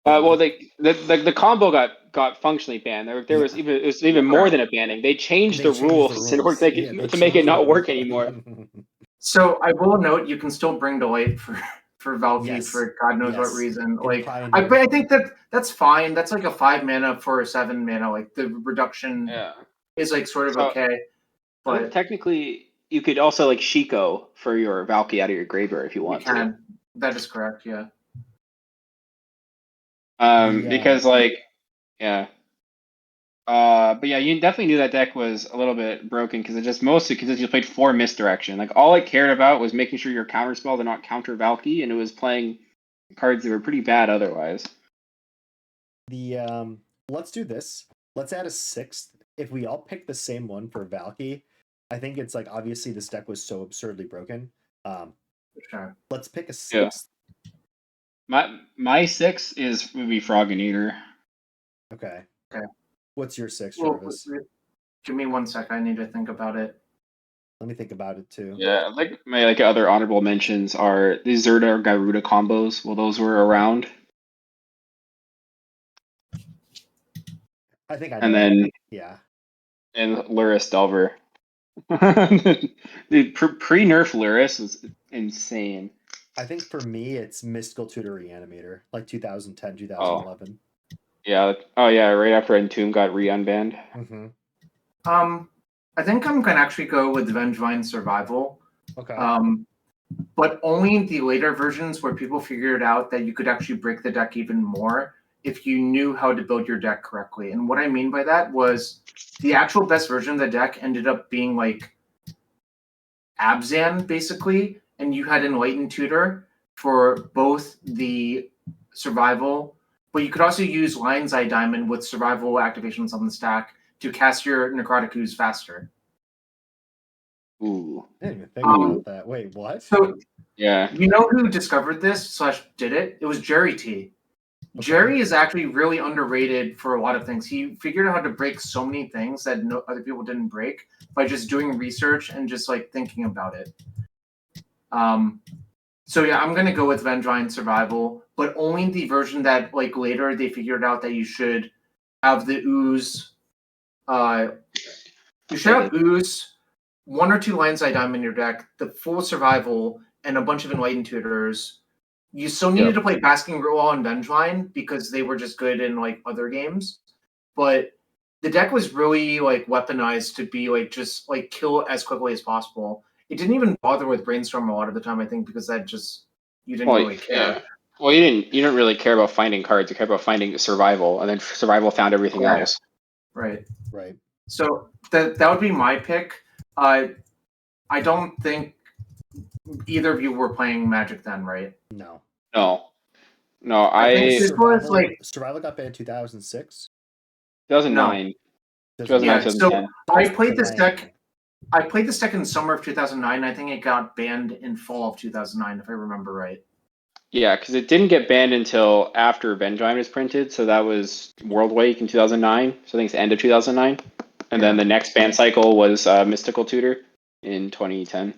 the combo got functionally banned. There was even more than a banning. They changed the rules in order to make it not work anymore. So I will note you can still bring to light for Valky for God knows what reason. Like I think that's fine. That's like a 5 mana for a 7 mana. Like the reduction is like sort of okay. But technically, you could also like Shiko for your Valky out of your graveyard if you want to. That is correct. Yeah. Because like, but yeah, you definitely knew that deck was a little bit broken because it just mostly because you played 4 misdirection. Like all it cared about was making sure your counterspell did not counter Valky, and it was playing cards that were pretty bad otherwise. Let's do this. Let's add a 6th. If we all pick the same one for Valky, I think it's like obviously this deck was so absurdly broken. Sure. Let's pick a 6th. My 6 would be Frog and Eater. Okay. What's your 6, well, Travis? Give me 1 sec. I need to think about it. Let me think about it too. Yeah, like my other honorable mentions are the Zerda or Garuda combos. Well, those were around. I think I know. And then and Luris Delver. Dude, pre-nerf Luris was insane. I think for me, it's Mystical Tutor Reanimator, like 2010, 2011. Yeah. Oh, yeah. Right after Entomb got re-unbanned. Mm-hmm. I think I'm gonna actually go with Vengevine Survival. Okay. But only the later versions where people figured out that you could actually break the deck even more if you knew how to build your deck correctly. And what I mean by that was the actual best version of the deck ended up being like Abzan, basically, and you had Enlightened Tutor for both the survival, but you could also use Lion's Eye Diamond with survival activations on the stack to cast your Necrotic Ooze faster. Ooh. I didn't even think about that. Wait, what? So, yeah. You know who discovered this / did it? It was Jerry T. Okay. Jerry is actually really underrated for a lot of things. He figured out how to break so many things that other people didn't break by just doing research and just like thinking about it. So yeah, I'm gonna go with Vengevine Survival, but only the version that like later they figured out that you should have the ooze. You should have ooze, 1 or 2 Lion's Eye Diamond in your deck, the full survival, and a bunch of Enlightened Tutors. You still needed to play Basking Roll and Vengevine because they were just good in like other games, but the deck was really like weaponized to be like just like kill as quickly as possible. It didn't even bother with Brainstorm a lot of the time, I think, because that just you didn't really care. Yeah. Well, you didn't really care about finding cards. You cared about finding survival, and then survival found everything else. Right. So that would be my pick. I don't think either of you were playing Magic then, right? No. I think was like Survival got banned in 2006. 2009. No. 2009. Yeah, so I played this deck. I played this deck in summer of 2009. I think it got banned in fall of 2009, if I remember right. Yeah, because it didn't get banned until after Vengevine was printed, so that was World Wake in 2009. So I think it's the end of 2009. And then the next ban cycle was Mystical Tutor in 2010.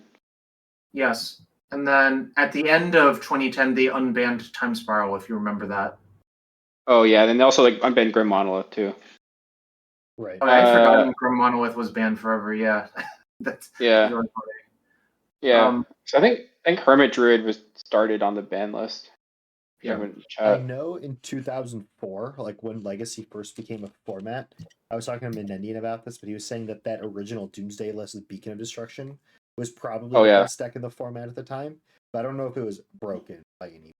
Yes. And then at the end of 2010, they unbanned Time Spiral, if you remember that. Oh, yeah. And then they also like unbanned Grim Monolith, too. Right. Oh, I forgot Grim Monolith was banned forever, yeah. That's really funny. Yeah. So I think Hermit Druid was started on the ban list. Yeah. I know in 2004, like when Legacy first became a format, I was talking to Menendian about this, but he was saying that original Doomsday list with Beacon of Destruction was probably the best deck in the format at the time. But I don't know if it was broken by any.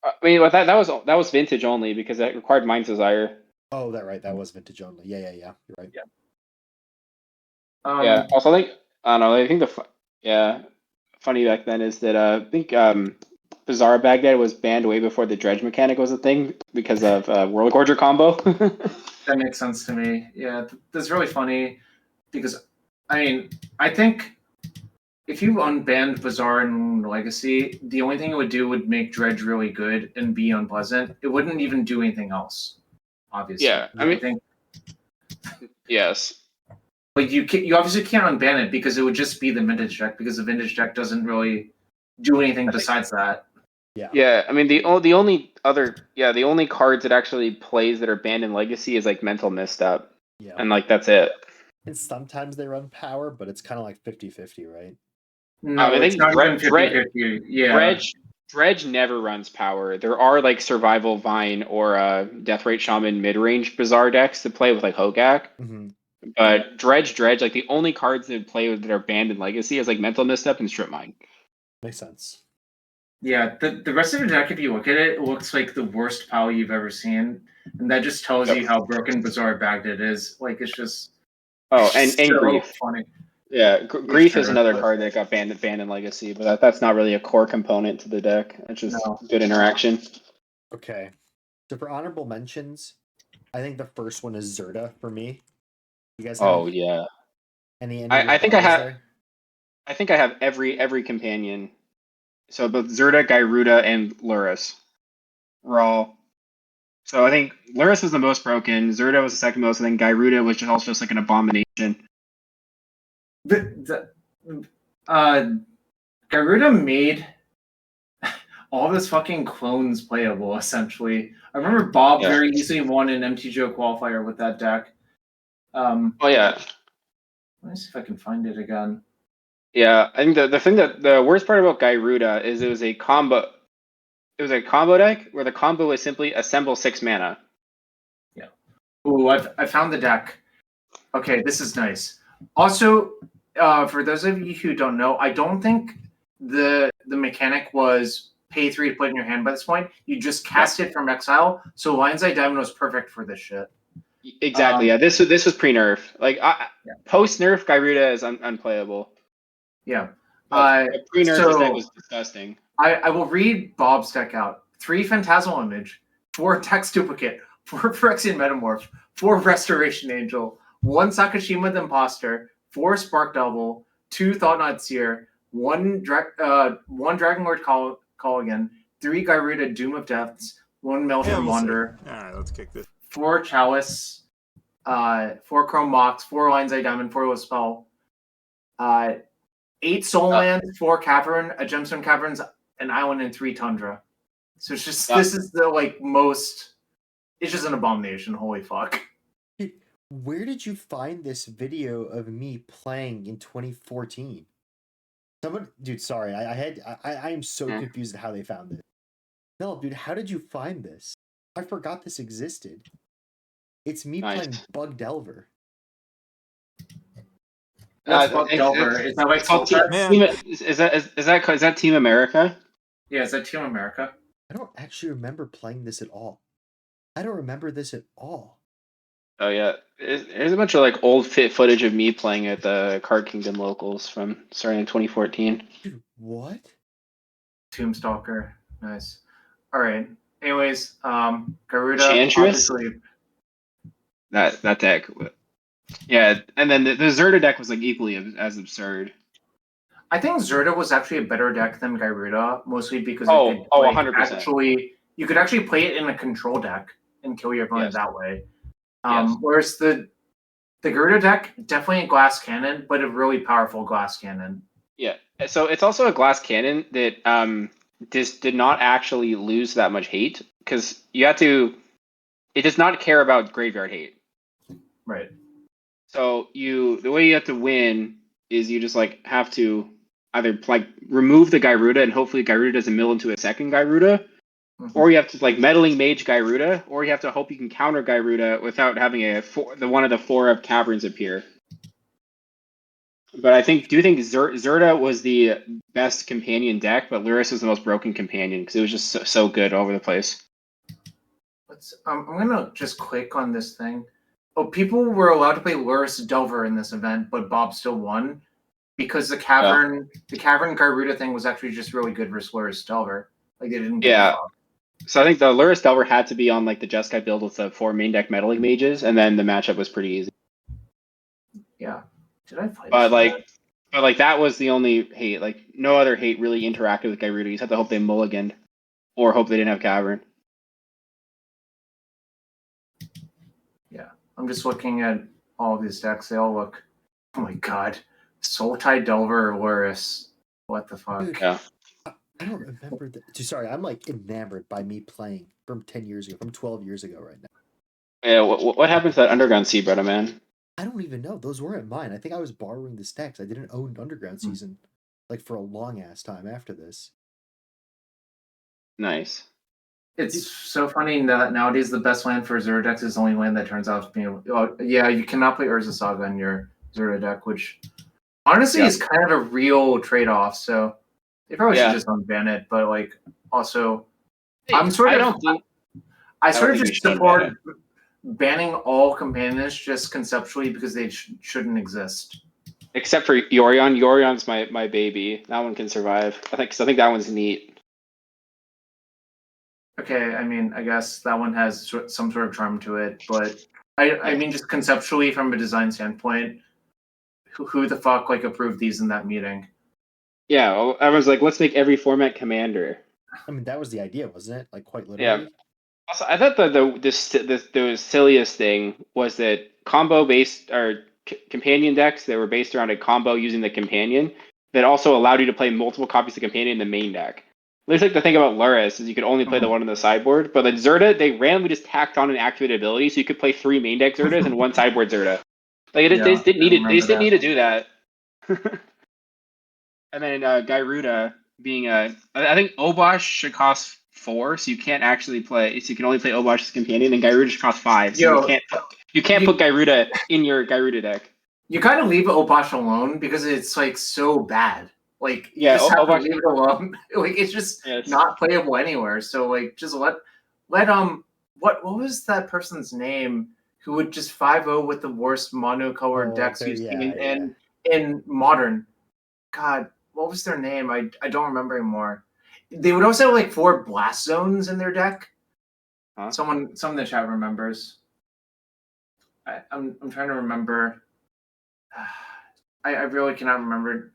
I mean, that was vintage only because that required Mind's Desire. Oh, that was vintage only. Yeah. You're right. Yeah. Also, I don't know. I think funny back then is that I think Bizarre Baghdad was banned way before the dredge mechanic was a thing because of World Gorger combo. That makes sense to me. Yeah, that's really funny because, I mean, I think if you unbanned Bazaar and Legacy, the only thing it would do would make Dredge really good and be unpleasant. It wouldn't even do anything else, obviously. Yeah, I mean, think, yes. but you obviously can't unban it because it would just be the vintage deck because the vintage deck doesn't really do anything besides that. Yeah, I mean the only cards that actually plays that are banned in Legacy is like Mental Misstep. Yeah. And like that's it. And sometimes they run power, but it's kind of like 50-50, right? No, I think it's not even 50-50. Yeah. Dredge never runs power. There are like Survival Vine or Deathrite Shaman mid-range Bizarre decks to play with like Hogak. Mm-hmm. But Dredge, like the only cards that play that are banned in Legacy is like Mental Misstep and Strip Mine. Makes sense. Yeah, the rest of the deck, if you look at it, it looks like the worst power you've ever seen, and that just tells you how broken Bizarre Baghdad is. Like it's just and so Grief. funny. Yeah, Grief is another card that got banned in Legacy, but that's not really a core component to the deck. It's just good interaction. Okay, so for honorable mentions, I think the first one is Zerda for me. You guys have any I think I have. there? I think I have every companion. So both Zerda, Gyruda, and Lurrus were all. So I think Lurrus was the most broken. Zerda was the second most, and then Gyruda was just like an abomination. Garuda made all this fucking clones playable, essentially. I remember Bob very easily won an MTGO qualifier with that deck. Oh yeah. Let me see if I can find it again. Yeah, I think the worst part about Gyruda is it was a combo. It was a combo deck where the combo was simply assemble 6 mana. Yeah. Ooh, I found the deck. Okay, this is nice. Also, for those of you who don't know, I don't think the mechanic was pay 3 to put in your hand by this point. You just cast it from exile. So Lion's Eye Diamond was perfect for this shit. Exactly. Yeah. This was pre-nerf. Like post-nerf, Gyruda is unplayable. Yeah. Pre-nerf, this deck was disgusting. I will read Bob's deck out. 3 Phantasmal Image, 4 Text Duplicate, 4 Phyrexian Metamorph, 4 Restoration Angel, 1 Sakashima the Imposter, 4 Spark Devil, 2 Thought-Knot Seer, 1 Dragon Lord Call again, 3 Gyruda Doom of Depths, 1 Maelstrom Wanderer. Alright, let's kick this. 4 Chalice, 4 Chrome Mox, 4 Lion's Eye Diamond, 4 Spell, 8 Soul Land, 4 Cavern, a Gemstone Caverns, an Island, and 3 Tundra. So it's just this is the most. It's just an abomination. Holy fuck! Where did you find this video of me playing in 2014? Someone, dude, sorry, I am so confused at how they found it. No, dude, how did you find this? I forgot this existed. It's me playing Bug Delver. That's Bug Delver. Is that like is that Team America? Yeah, is that Team America? I don't actually remember playing this at all. I don't remember this at all. Oh yeah, there's a bunch of like old footage of me playing at the Card Kingdom locals from starting in 2014. Dude, what? Tombstalker, nice. All right. Anyways, Garuda. Enchantress. That deck. Yeah, and then the Zerda deck was like equally as absurd. I think Zerda was actually a better deck than Gyruda, mostly because 100%. Actually, you could actually play it in a control deck and kill your opponent that way. Whereas the Gyruda deck, definitely a glass cannon, but a really powerful glass cannon. Yeah, so it's also a glass cannon that did not actually lose that much hate because you have to. It does not care about graveyard hate. Right. So the way you have to win is you just like have to either like remove the Gyruda and hopefully Gyruda doesn't mill into a second Gyruda, or you have to like meddling mage Gyruda, or you have to hope you can counter Gyruda without having one of the 4 of caverns appear. But do you think Zerda was the best companion deck, but Lurrus was the most broken companion because it was just so good all over the place? I'm gonna just click on this thing. Oh, people were allowed to play Lurrus Delver in this event, but Bob still won because the Cavern Gyruda thing was actually just really good versus Lurrus Delver. Like they didn't give a fuck. So I think the Luris Delver had to be on like the Jeskai build with the 4 main deck meddling mages, and then the matchup was pretty easy. Yeah. Did I play? But like that was the only hate. Like no other hate really interacted with Gyruda. You just had to hope they mulliganed, or hope they didn't have Cavern. Yeah, I'm just looking at all of these decks. They all look. Oh my god, Sultai Delver Luris. What the fuck? Dude, Yeah. I don't remember that. Sorry, I'm like enamored by me playing from 10 years ago, from 12 years ago right now. Yeah. What happened to that Underground Sea, brother man? I don't even know. Those weren't mine. I think I was borrowing the stacks. I didn't own Underground Season like for a long ass time after this. Nice. It's so funny that nowadays the best land for Zero decks is the only land that turns out to be. Oh, yeah, you cannot play Urza Saga in your Zero deck, which honestly is kind of a real trade-off. So they probably should just unban it. But like, also, I'm sort of. I sort of just support banning all companions just conceptually because they shouldn't exist. Except for Yorion. Yorion's my baby. That one can survive. I think that one's neat. Okay, I mean, I guess that one has some sort of charm to it, but I mean, just conceptually from a design standpoint, who the fuck like approved these in that meeting? Yeah, well, everyone's like, let's make every format commander. I mean, that was the idea, wasn't it? Like quite literally. Yeah. Also, I thought the silliest thing was that combo based or companion decks that were based around a combo using the companion that also allowed you to play multiple copies of companion in the main deck. At least like the thing about Luris is you could only play the one on the sideboard, but like Zerda, they randomly just tacked on an activated ability, so you could play 3 main deck Zerdas and 1 sideboard Zerda. Like they just didn't need to do that. And then Gyruda being I think Obosh should cost 4, so you can't actually play. So you can only play Obosh as companion, and Gyruda should cost 5. So you can't put Gyruda in your Gyruda deck. You kind of leave Obosh alone because it's like so bad. Like you just have to leave it alone. Like it's just not playable anywhere. So like just let what was that person's name who would just 5-0 with the worst monocolored decks you've seen in Modern? God, what was their name? I don't remember anymore. They would also have like 4 blast zones in their deck. Huh? Someone in the chat remembers. I'm trying to remember. I really cannot remember.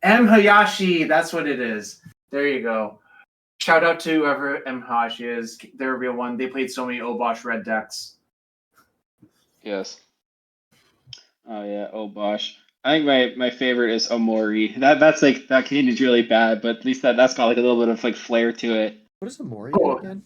M Hayashi, that's what it is. There you go. Shout out to whoever M Hayashi is. They're a real one. They played so many Obosh red decks. Yes. Oh yeah, Obosh. I think my favorite is Omori. That's like that kid is really bad, but at least that's got like a little bit of like flair to it. What is Omori again?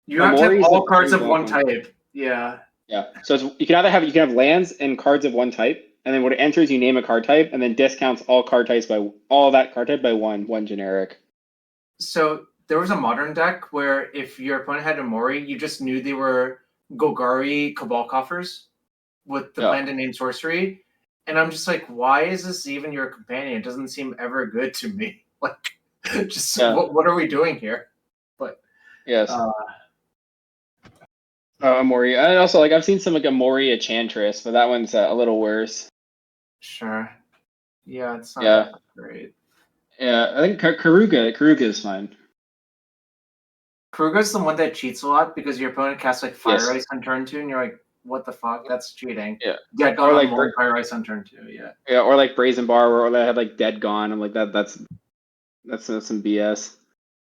You have to have all cards of one type. Yeah. Yeah. So you can have lands and cards of one type, and then when it enters, you name a card type, and then discounts all card types by all that card type by one generic. So there was a Modern deck where if your opponent had Omori, you just knew they were Golgari Cabal Coffers with the plan to name sorcery. And I'm just like, why is this even your companion? It doesn't seem ever good to me. Like, just what are we doing here? But yes. Omori. And also, like, I've seen some like Omori Enchantress, but that one's a little worse. Sure. Yeah, it's not great. Yeah, I think Karuga is fine. Karuga's the one that cheats a lot because your opponent casts like Fire Ice on turn 2, and you're like, what the fuck? That's cheating. Yeah. Or like Fire Ice on turn 2. Yeah. Yeah, or like Brazen Bar, or they had like Dead Gone. I'm like that's some BS.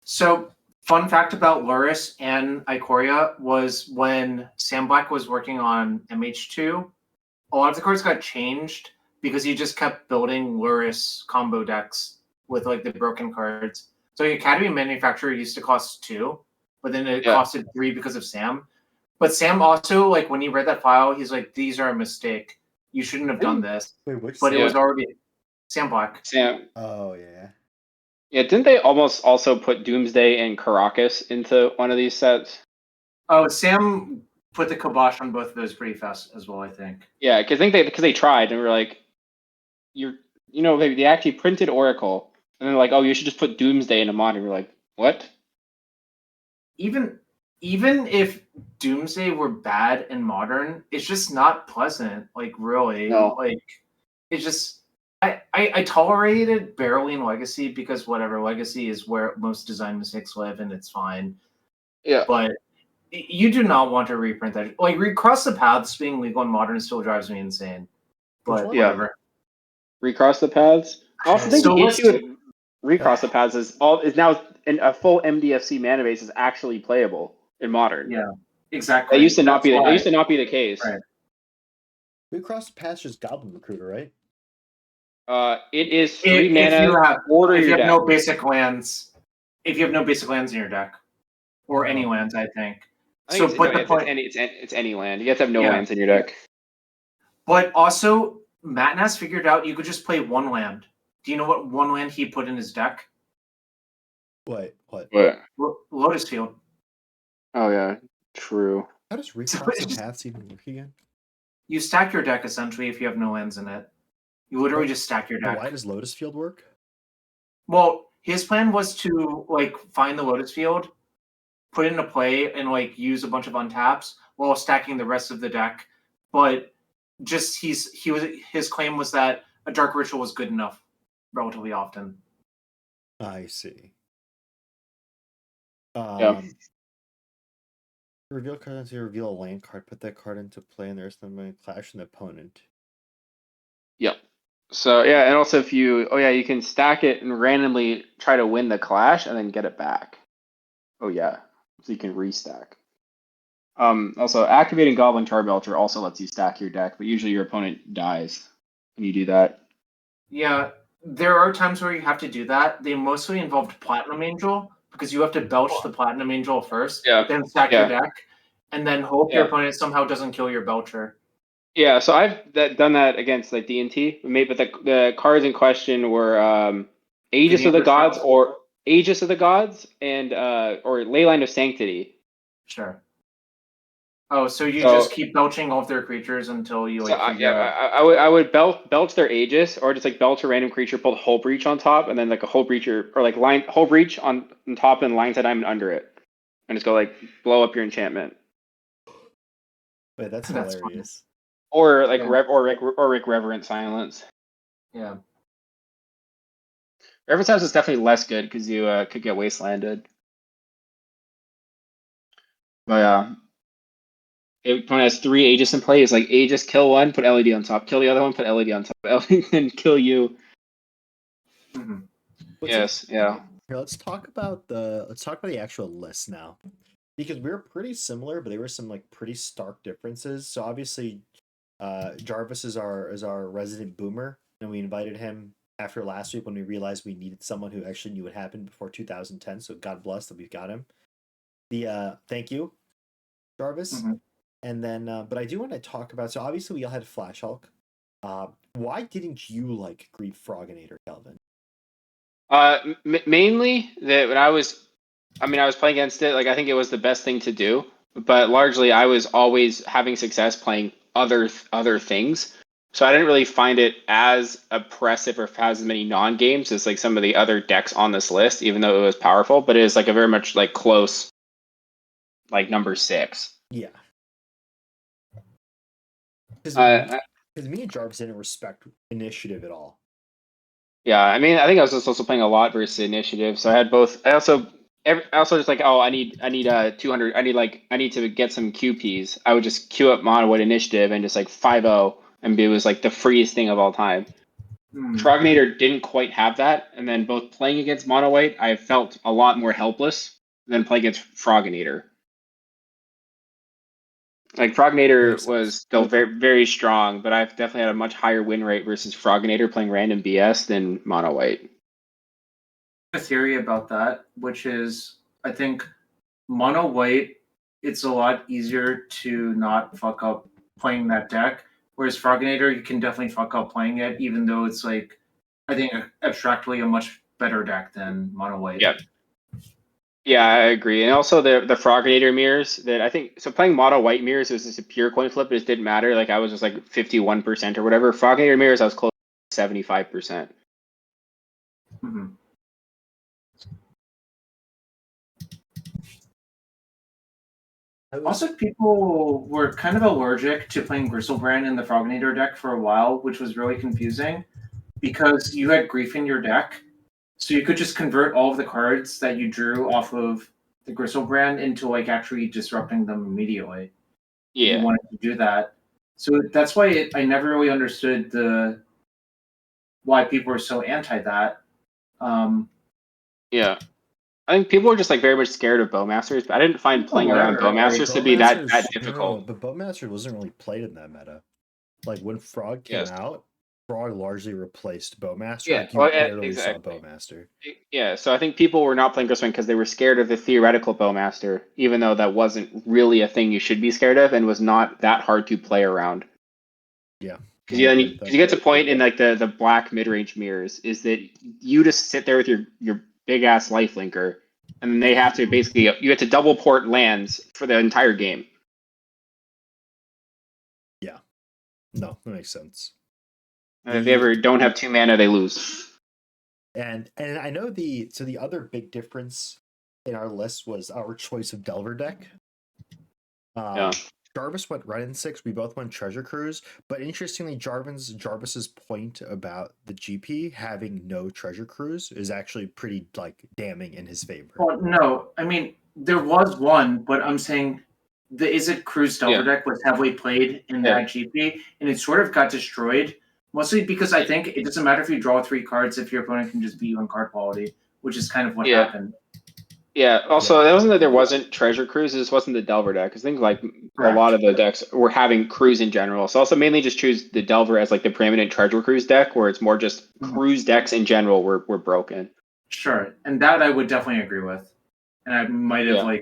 So, fun fact about Luris and Ikoria was when Sam Black was working on MH2, a lot of the cards got changed because he just kept building Luris combo decks with like the broken cards. So the Academy Manufacturer used to cost 2, but then it costed 3 because of Sam. But Sam also, like, when he read that file, he's like, these are a mistake. You shouldn't have done this. Wait, which But it was already Sam Black. Sam. Oh, yeah. Yeah, didn't they almost also put Doomsday and Caracas into one of these sets? Oh, Sam put the kibosh on both of those pretty fast as well, I think. Yeah, because they tried and were like, they actually printed Oracle, and they're like, oh, you should just put Doomsday in a mod. And we're like, what? Even if Doomsday were bad and Modern, it's just not pleasant. Like, really, like, it's just I tolerate it barely in Legacy because whatever, Legacy is where most design mistakes live, and it's fine. Yeah. But you do not want to reprint that. Like, Recross the Paths being legal in Modern still drives me insane. But whatever. Recross the Paths. I also think the issue with Recross the Paths is now a full MDFC mana base is actually playable in Modern. Yeah, exactly. That used to not be the case. Right. Recross the Paths is Goblin Recruiter, right? It is 3 mana. If you have no basic lands, if you have no basic lands in your deck, or any lands, I think. It's any land. You have to have no lands in your deck. But also, Matnas figured out you could just play one land. Do you know what one land he put in his deck? What? Lotus Field. Oh yeah, true. How does Recross the Paths even work again? You stack your deck essentially if you have no lands in it. You literally just stack your deck. Why does Lotus Field work? Well, his plan was to find the Lotus Field, put it into play, and use a bunch of untaps while stacking the rest of the deck. But just his claim was that a Dark Ritual was good enough relatively often. I see. Reveal card until you reveal a land card. Put that card into play, and there's something clash an opponent. Yep. So yeah, and also if you can stack it and randomly try to win the clash and then get it back. Oh yeah, so you can restack. Also activating Goblin Charbelcher also lets you stack your deck, but usually your opponent dies when you do that. Yeah, there are times where you have to do that. They mostly involved Platinum Angel because you have to belch the Platinum Angel first, then stack your deck, and then hope your opponent somehow doesn't kill your Belcher. Yeah, so I've done that against D&T. But the cards in question were Aegis of the Gods and or Leyline of Sanctity. Sure. Oh, so you just keep belching all of their creatures until you I would belch their Aegis, or just belch a random creature, pull Hull Breach on top, and then a Hull Breacher or Hull Breach on top and Lion's Head Diamond under it, and just go blow up your enchantment. Wait, that's hilarious. Or Rick Reverent Silence. Yeah. Reverent Silence is definitely less good because you could get wastelanded. But it has 3 Aegis in play. It's Aegis, kill one, put LED on top, kill the other one, put LED on top, and kill you. Mm-hmm. Yes, yeah. Here, let's talk about the actual list now, because we were pretty similar, but there were some pretty stark differences. So obviously, Jarvis is our resident boomer, and we invited him after last week when we realized we needed someone who actually knew what happened before 2010. So God bless that we've got him. Thank you, Jarvis. Mm-hmm. And then, but I do want to talk about. So obviously, we all had Flash Hulk. Why didn't you like Grief Froginator, Kelvin? Mainly that when I was playing against it. I think it was the best thing to do, but largely I was always having success playing other things. So I didn't really find it as oppressive or has as many non-games as some of the other decks on this list, even though it was powerful. But it is a very much close, number 6. Yeah. Because me and Jarvis didn't respect initiative at all. Yeah, I think I was just also playing a lot versus initiative, so I had both. I also just I need 200. I need to get some QPs. I would just queue up Mono White initiative and just 5-0, and it was the freest thing of all time. Frognator didn't quite have that, and then both playing against Mono White, I felt a lot more helpless than playing against Frognator. Frognator was still very, very strong, but I've definitely had a much higher win rate versus Frognator playing random BS than Mono White. A theory about that, which is I think Mono White, it's a lot easier to not fuck up playing that deck, whereas Frognator, you can definitely fuck up playing it, even though it's I think abstractly a much better deck than Mono White. Yeah. Yeah, I agree. And also the Frognator mirrors that I think playing Mono White mirrors was just a pure coin flip. It just didn't matter. I was just 51% or whatever. Frognator mirrors, I was close to 75%. Mm-hmm. Also, people were kind of allergic to playing Gristlebrand in the Frognator deck for a while, which was really confusing. because you had grief in your deck, so you could just convert all of the cards that you drew off of the Gristlebrand into like actually disrupting them immediately. If you wanted to do that. So that's why I never really understood why people were so anti that. Yeah. I think people were just like very much scared of Bowmasters, but I didn't find playing around Bowmasters to be that difficult. No, but Bowmaster wasn't really played in that meta. Like when Frog came out, Frog largely replaced Bowmaster. Yeah, like you barely saw Bowmaster. Yeah, so I think people were not playing Gristlebrand because they were scared of the theoretical Bowmaster, even though that wasn't really a thing you should be scared of and was not that hard to play around. Yeah. Because you get to a point in like the black mid-range mirrors is that you just sit there with your big ass lifelinker, and then they have to basically you have to double port lands for the entire game. Yeah, no, that makes sense. And if they ever don't have 2 mana, they lose. And I know the other big difference in our list was our choice of Delver deck. Jarvis went Red and 6. We both went Treasure Cruise. But interestingly, Jarvis's point about the GP having no Treasure Cruise is actually pretty like damning in his favor. Well, no, I mean there was one, but I'm saying the Izzet Cruise Delver deck was heavily played in that GP, and it sort of got destroyed. Mostly because I think it doesn't matter if you draw 3 cards if your opponent can just beat you on card quality, which is kind of what happened. Yeah. Also, it wasn't that there wasn't Treasure Cruise; it just wasn't the Delver deck. Because I think like a lot of the decks were having Cruise in general. So also mainly just choose the Delver as like the preeminent Treasure Cruise deck, where it's more just Cruise decks in general were broken. Sure, and that I would definitely agree with, and I might have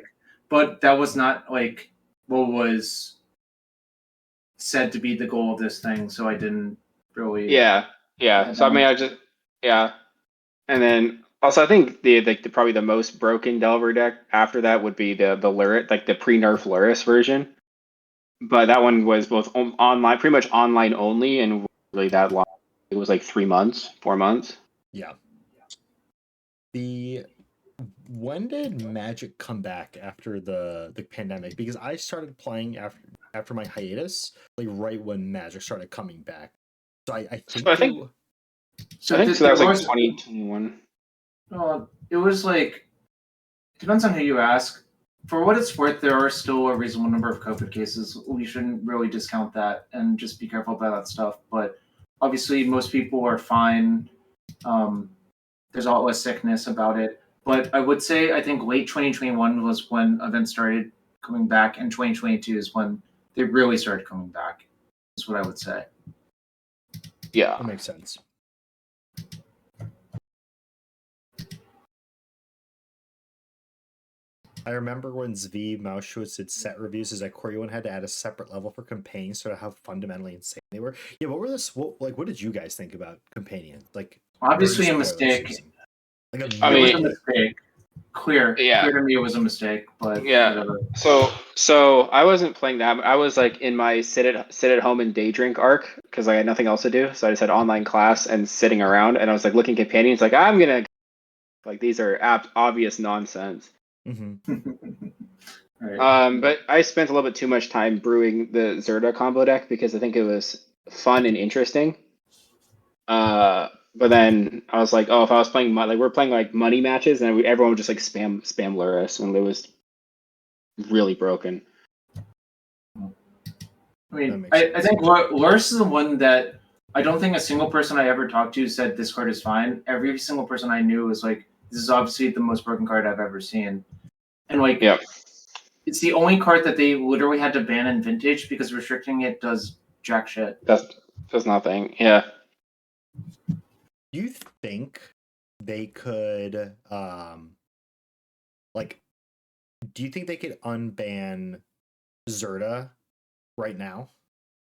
but that was not like what was said to be the goal of this thing. So I didn't really. Yeah. So I mean, and then also I think the probably the most broken Delver deck after that would be the Luris, like the pre-nerf Luris version. But that one was both online, pretty much online only, and really that long. It was like 3 months, 4 months. Yeah. When did Magic come back after the pandemic? Because I started playing after my hiatus, like right when Magic started coming back. So I think that was like 2021. It was like depends on who you ask. For what it's worth, there are still a reasonable number of COVID cases. We shouldn't really discount that and just be careful about that stuff. But obviously, most people are fine. There's a lot less sickness about it. But I would say I think late 2021 was when events started coming back, and 2022 is when they really started coming back. Is what I would say. Yeah, that makes sense. I remember when Zvi Mauschwitz did set reviews, is that Koryuan had to add a separate level for companions to how fundamentally insane they were. Yeah, what did you guys think about companions? Like, obviously a mistake. Like it was a mistake. Clear to me it was a mistake, but whatever. So I wasn't playing that. I was like in my sit at home and day drink arc because I had nothing else to do. So I just had online class and sitting around, and I was like looking at companions, like I'm gonna like these are obvious nonsense. Mm-hmm. Right. But I spent a little bit too much time brewing the Zerda combo deck because I think it was fun and interesting. But then I was like, oh, if I was playing like we're playing like money matches, and everyone would just like spam Luris, and it was really broken. I mean, I think Luris is the one that I don't think a single person I ever talked to said this card is fine. Every single person I knew was like, this is obviously the most broken card I've ever seen. And like, it's the only card that they literally had to ban in Vintage because restricting it does jack shit. Does nothing. Yeah. Do you think they could, do you think they could unban Zerda right now,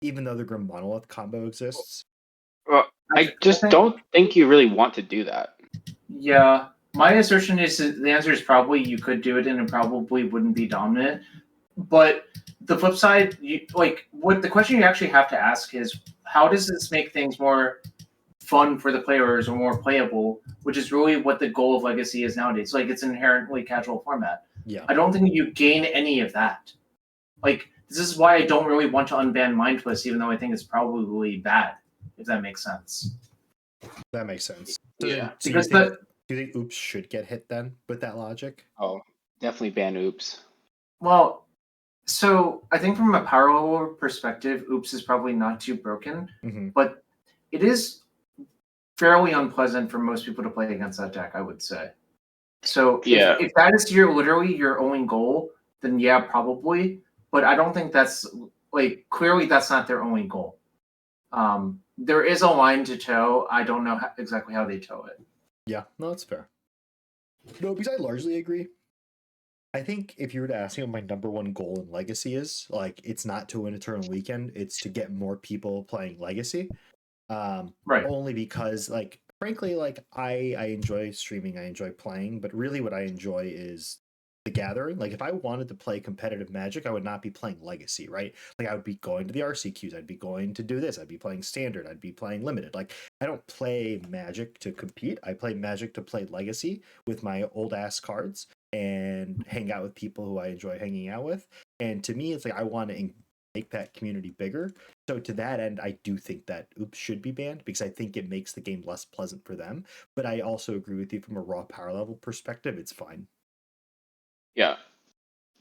even though the Grim Monolith combo exists? Well, I just don't think you really want to do that. Yeah. My assertion is that the answer is probably you could do it and it probably wouldn't be dominant. But the flip side, what the question you actually have to ask is, how does this make things more fun for the players or more playable, which is really what the goal of Legacy is nowadays. Like, it's an inherently casual format. Yeah. I don't think you gain any of that. Like, this is why I don't really want to unban Mind Twist, even though I think it's probably bad, if that makes sense. That makes sense. So Yeah. so Because do you think Oops should get hit then with that logic? Oh, definitely ban Oops. well, so I think from a power level perspective, Oops is probably not too broken, Mm-hmm. but it is fairly unpleasant for most people to play against that deck, I would say. So Yeah. if that is literally your only goal, then yeah, probably. But I don't think that's clearly that's not their only goal. There is a line to toe. I don't know exactly how they toe it. Yeah, no, that's fair. No, because I largely agree. I think if you were to ask me what my number one goal in Legacy is, like, it's not to win Eternal Weekend, it's to get more people playing Legacy. Right. Only because, like, frankly, like, I enjoy streaming, I enjoy playing, but really what I enjoy is the gathering. Like, if I wanted to play competitive Magic, I would not be playing Legacy, right? Like, I would be going to the RCQs, I'd be going to do this, I'd be playing Standard, I'd be playing Limited. Like, I don't play Magic to compete. I play Magic to play Legacy with my old ass cards and hang out with people who I enjoy hanging out with. And to me, it's like I want to make that community bigger. So to that end, I do think that Oops should be banned because I think it makes the game less pleasant for them. But I also agree with you from a raw power level perspective, it's fine. Yeah.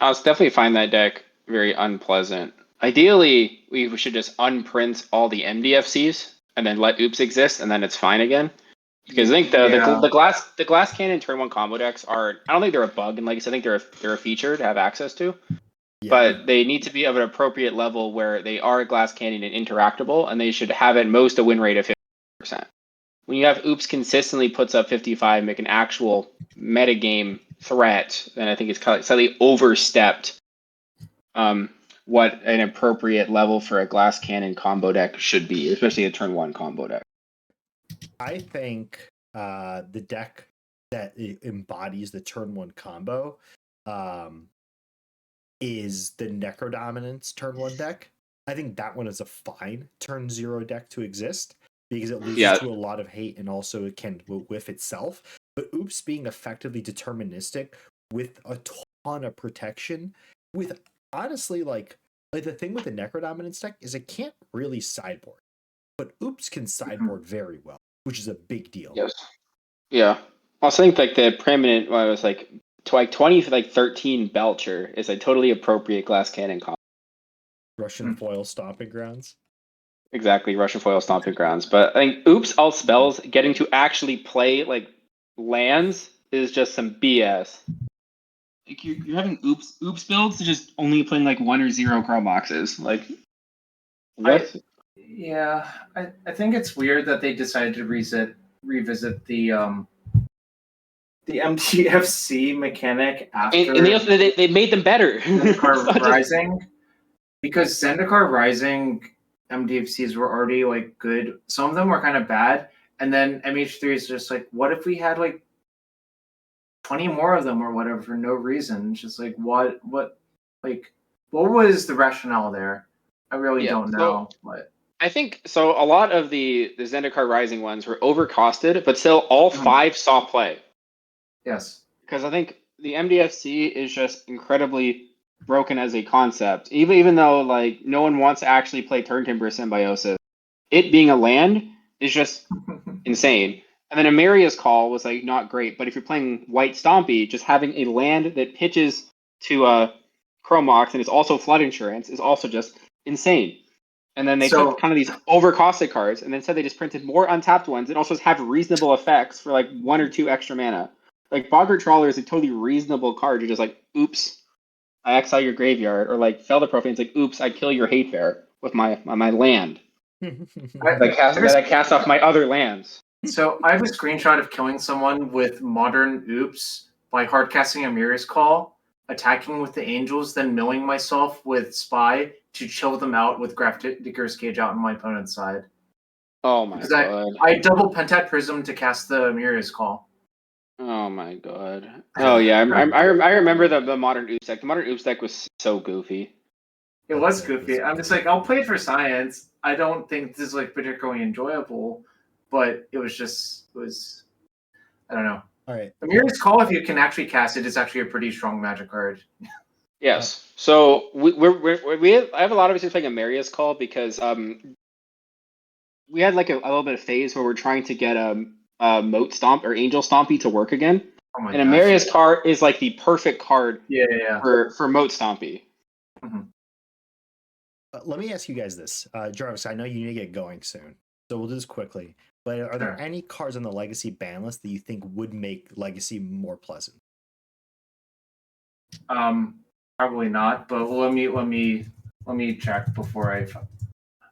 I was definitely find that deck very unpleasant. Ideally, we should just unprint all the MDFCs and then let Oops exist, and then it's fine again. Because I think the glass cannon turn one combo decks are, I don't think they're a bug in Legacy. I think they're a feature to have access to. Yeah. But they need to be of an appropriate level where they are glass cannon and interactable, and they should have at most a win rate of 50%. When you have Oops consistently puts up 55, make an actual metagame threat, then I think it's slightly overstepped what an appropriate level for a glass cannon combo deck should be, especially a turn one combo deck. I think the deck that embodies the turn one combo is the Necrodominance turn one deck. I think that one is a fine turn zero deck to exist because it loses to a lot of hate and also it can whiff itself. But Oops being effectively deterministic with a ton of protection, with honestly like the thing with the Necrodominance deck is it can't really sideboard, but Oops can sideboard very well, which is a big deal. Yes. Yeah. I also think like the preeminent, well, I was like 20 for like 13 Belcher is a totally appropriate glass cannon combo. Russian foil stomping grounds. Exactly, Russian foil stomping grounds. But I think Oops all spells getting to actually play like lands is just some BS. Like you're having Oops builds to just only playing like 1 or 0 Crow boxes. Like what? I think it's weird that they decided to revisit the MTFC mechanic after And they made them better. Zendikar Rising, because Zendikar Rising MDFCs were already like good. Some of them were kind of bad, and then MH3 is just like, what if we had like 20 more of them or whatever for no reason? It's just like what was the rationale there? I really don't know. But I think so. A lot of the Zendikar Rising ones were overcosted, but still all 5 saw play. Yes, because I think the MDFC is just incredibly broken as a concept. Even though like no one wants to actually play Turn Timber Symbiosis, it being a land is just insane. And then Amaria's Call was like not great, but if you're playing White Stompy, just having a land that pitches to Chromox and it's also flood insurance is also just insane. And then they took kind of these overcosted cards and then said they just printed more untapped ones and also have reasonable effects for like 1 or 2 extra mana. Like Boggart Trawler is a totally reasonable card. You're just like, oops, I exile your graveyard, or like Felder Profane's like, oops, I kill your hate bear with my land. I cast off my other lands. So I have a screenshot of killing someone with modern Oops by hardcasting Amiri's Call, attacking with the Angels, then milling myself with Spy to chill them out with Grafdigger's Cage out on my opponent's side. Oh my god. I double Pentat Prism to cast the Amiri's Call. Oh my god. Oh yeah, I remember the modern Oops deck. The modern Oops deck was so goofy. It was goofy. I'm just like, I'll play it for science. I don't think this is like particularly enjoyable, but it was I don't know. All right. Amiri's Call, if you can actually cast it, is actually a pretty strong Magic card. Yes. So I have a lot of us playing Amaria's Call because we had like a little bit of phase where we're trying to get Moat Stomp or Angel Stompy to work again. Oh my and gosh. Amaria's card is like the perfect card Yeah. for Moat Stompy. Let me ask you guys this. Jarvis, I know you need to get going soon, so we'll do this quickly. But are there any cards on the Legacy ban list that you think would make Legacy more pleasant? Probably not, but let me check before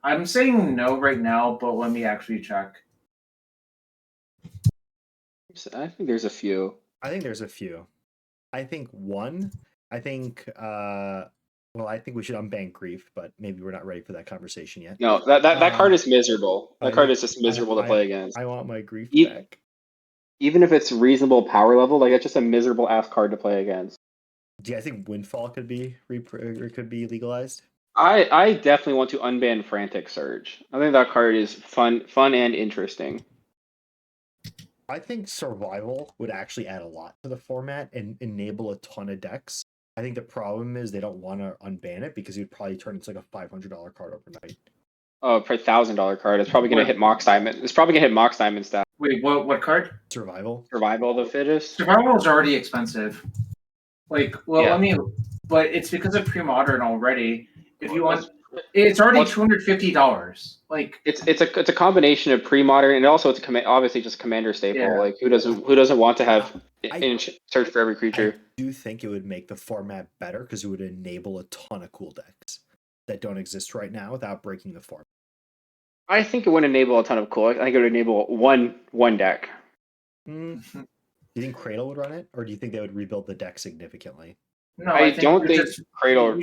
I'm saying no right now, but let me actually check. I think there's a few. I think there's a few. I think one. I think well, I think we should unban Grief, but maybe we're not ready for that conversation yet. No, that card is miserable. That card is just miserable to play against. I want my Grief back. Even if it's reasonable power level, like it's just a miserable ass card to play against. Do you guys think Windfall could be legalized? I definitely want to unban Frantic Surge. I think that card is fun and interesting. I think Survival would actually add a lot to the format and enable a ton of decks. I think the problem is they don't want to unban it because it would probably turn into like a $500 card overnight. Oh, for $1,000 card, it's probably gonna hit Mox Diamond. It's probably gonna hit Mox Diamond stat. Wait, what card? Survival. Survival of the fittest. Survival is already expensive. Like, well, Yeah. but it's because of pre-modern already. If you want, it's already $250. Like, it's a combination of pre-modern and also it's obviously just commander staple. Yeah. Like who doesn't want to have search for every creature? I do think it would make the format better because it would enable a ton of cool decks that don't exist right now without breaking the format. I think it would enable a ton of cool. I think it would enable one deck. Do you think Cradle would run it, or do you think they would rebuild the deck significantly? No, I don't think Cradle.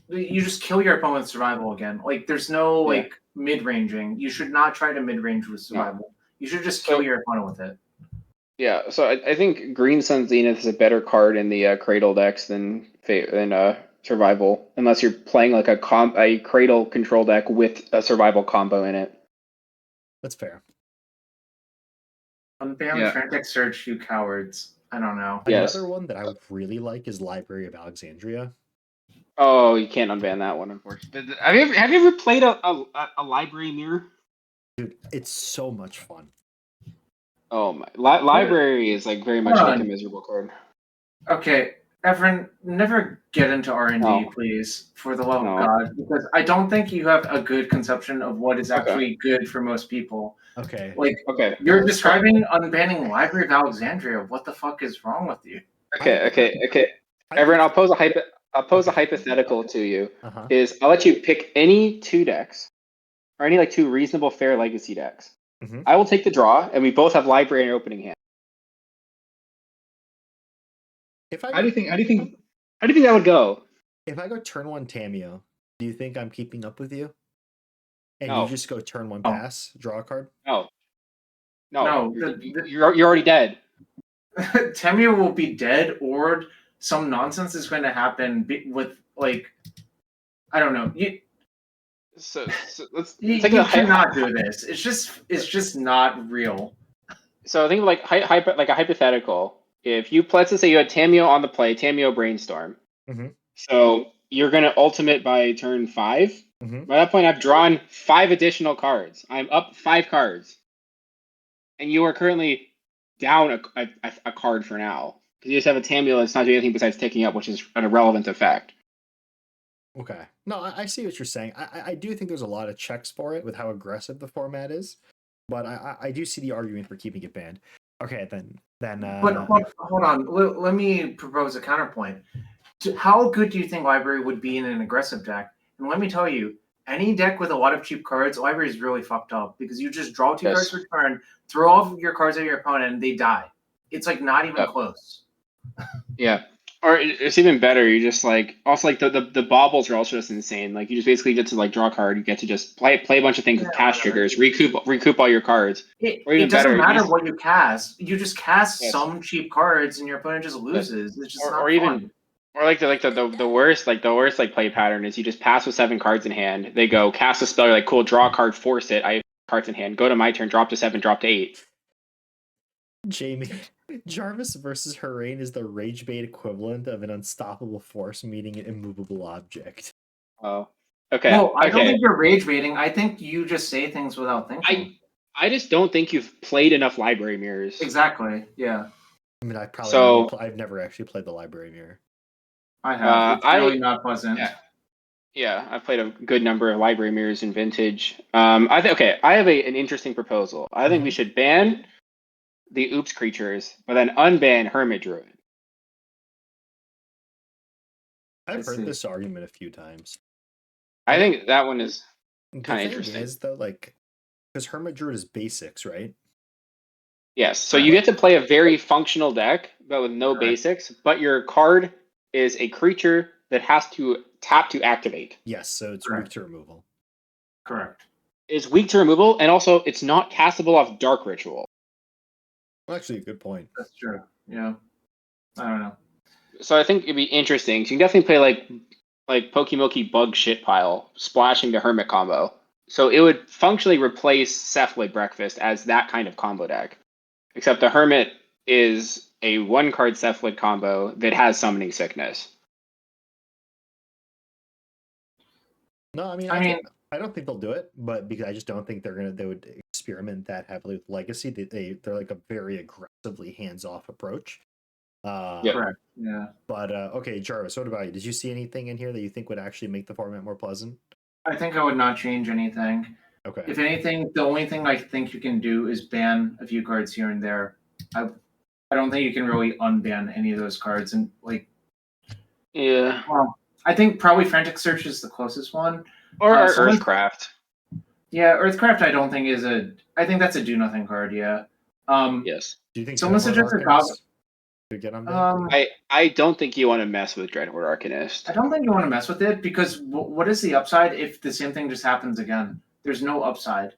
You just kill your opponent's survival again. Like, there's no like mid-ranging. You should not try to mid-range with survival. No. You should just kill your opponent with it. Yeah, so I think Green Sun Zenith is a better card in the Cradle decks than Survival, unless you're playing like a Cradle control deck with a Survival combo in it. That's fair. Unban Frantic Search, you cowards. I don't know. Another one that I would really like is Library of Alexandria. Oh, you can't unban that one, unfortunately. Have you ever played a library mirror? Dude, it's so much fun. Oh my! Library is like very much like a miserable card. Okay, Everin, never get into R&D, please, for the love of God, because I don't think you have a good conception of what is actually good for most people. Okay. Like, you're describing unbanning Library of Alexandria. What the fuck is wrong with you? Okay. Everin, I'll pose a hypothetical to you. Is I'll let you pick any two decks, or any like two reasonable fair legacy decks. I will take the draw, and we both have library in our opening hand. How do you think that would go? If I go turn one Tameo, do you think I'm keeping up with you? And you just go turn one pass, draw a card? No. You're already dead. Tameo will be dead, or some nonsense is going to happen with like, I don't know. So you cannot do this. It's just not real. So I think like a hypothetical. If let's just say you had Tameo on the play, Tameo Brainstorm. So you're gonna ultimate by turn 5. By that point, I've drawn 5 additional cards. I'm up 5 cards, and you are currently down a card for now because you just have a Tameo that's not doing anything besides taking up, which is an irrelevant effect. Okay. No, I see what you're saying. I do think there's a lot of checks for it with how aggressive the format is, but I do see the argument for keeping it banned. Okay, then. But hold on. Let me propose a counterpoint. How good do you think Library would be in an aggressive deck? And let me tell you, any deck with a lot of cheap cards, Library is really fucked up because you just draw 2 cards per turn, throw off your cards at your opponent, and they die. It's like not even close. Yeah. Or it's even better. You just like also like the baubles are also just insane. Like you just basically get to like draw a card. You get to just play a bunch of things with cast triggers, recoup all your cards. It doesn't matter what you cast. You just cast some cheap cards, and your opponent just loses. It's just not fun. Or the worst play pattern is you just pass with 7 cards in hand. They go cast a spell. You're like, cool, draw a card, force it. I have cards in hand. Go to my turn, drop to 7, drop to 8. Jamie, Jarvis versus Harain is the rage bait equivalent of an unstoppable force meeting an immovable object. Oh, Okay. Well, I don't okay. think you're rage baiting. I think you just say things without thinking. I just don't think you've played enough library mirrors. Exactly. Yeah. I mean, I probably So I've never actually played the library mirror. I have. It's really not pleasant. Yeah, I've played a good number of library mirrors in Vintage. I have an interesting proposal. I think we should ban the Oops creatures, but then unban Hermit Druid. I've heard this argument a few times. I think that one is kind of interesting. The thing is, though, like, because Hermit Druid is basics, right? Yes, so you get to play a very functional deck, but with no basics, but your card is a creature that has to tap to activate. Yes, so it's weak to removal. Correct. It's weak to removal, and also it's not castable off Dark Ritual. Well, actually, a good point. That's true. Yeah. I don't know. So I think it'd be interesting. So you can definitely play like Pokemilky Bug Shit Pile, splashing the Hermit combo. So it would functionally replace Cephalid Breakfast as that kind of combo deck. Except the Hermit is a 1-card Cephalid combo that has Summoning Sickness. No, I mean, I don't think they'll do it, but because I just don't think they would experiment that heavily with Legacy. They're like a very aggressively hands-off approach. Correct. Yeah. But okay, Jarvis, what about you? Did you see anything in here that you think would actually make the format more pleasant? I think I would not change anything. Okay. If anything, the only thing I think you can do is ban a few cards here and there. I don't think you can really unban any of those cards. And like, yeah. Well, I think probably Frantic Search is the closest one. Or Earthcraft. Yeah, Earthcraft I don't think is I think that's a do nothing card. Yeah. Yes. Do you think someone suggested Goblin? I don't think you want to mess with Dreadhorde Arcanist. I don't think you want to mess with it because what is the upside if the same thing just happens again? There's no upside.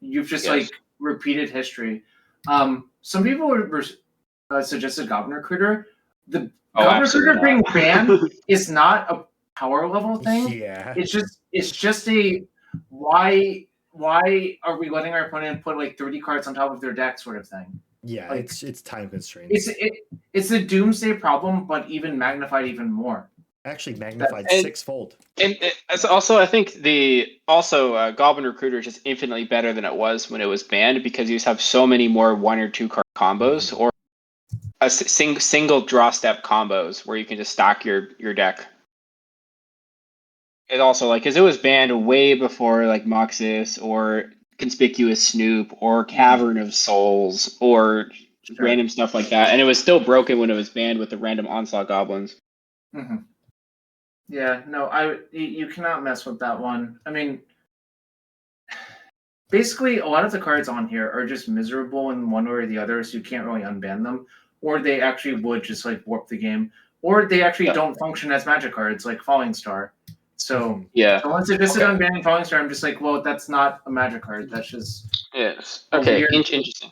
You've just like repeated history. Some people were suggested Goblin Recruiter. The Goblin Recruiter being banned is not a power level thing. Yeah. It's just a why are we letting our opponent put like 30 cards on top of their deck sort of thing. Yeah, like, it's time constraints. It's a doomsday problem, but even magnified even more. Actually, magnified sixfold. And also, I think Goblin Recruiter is just infinitely better than it was when it was banned because you just have so many more 1 or 2 card combos or a single draw step combos where you can just stock your deck. And also, like, because it was banned way before like Moxus or Conspicuous Snoop or Cavern of Souls or random stuff like that, and it was still broken when it was banned with the random Onslaught Goblins. Mm-hmm. Yeah, no, you cannot mess with that one. I mean, basically, a lot of the cards on here are just miserable in one way or the other, so you can't really unban them. Or they actually would just like warp the game, or they actually don't function as magic cards, like Falling Star. So so once it just unbanning Falling Star, I'm just like, well, that's not a magic card. That's just okay. Interesting.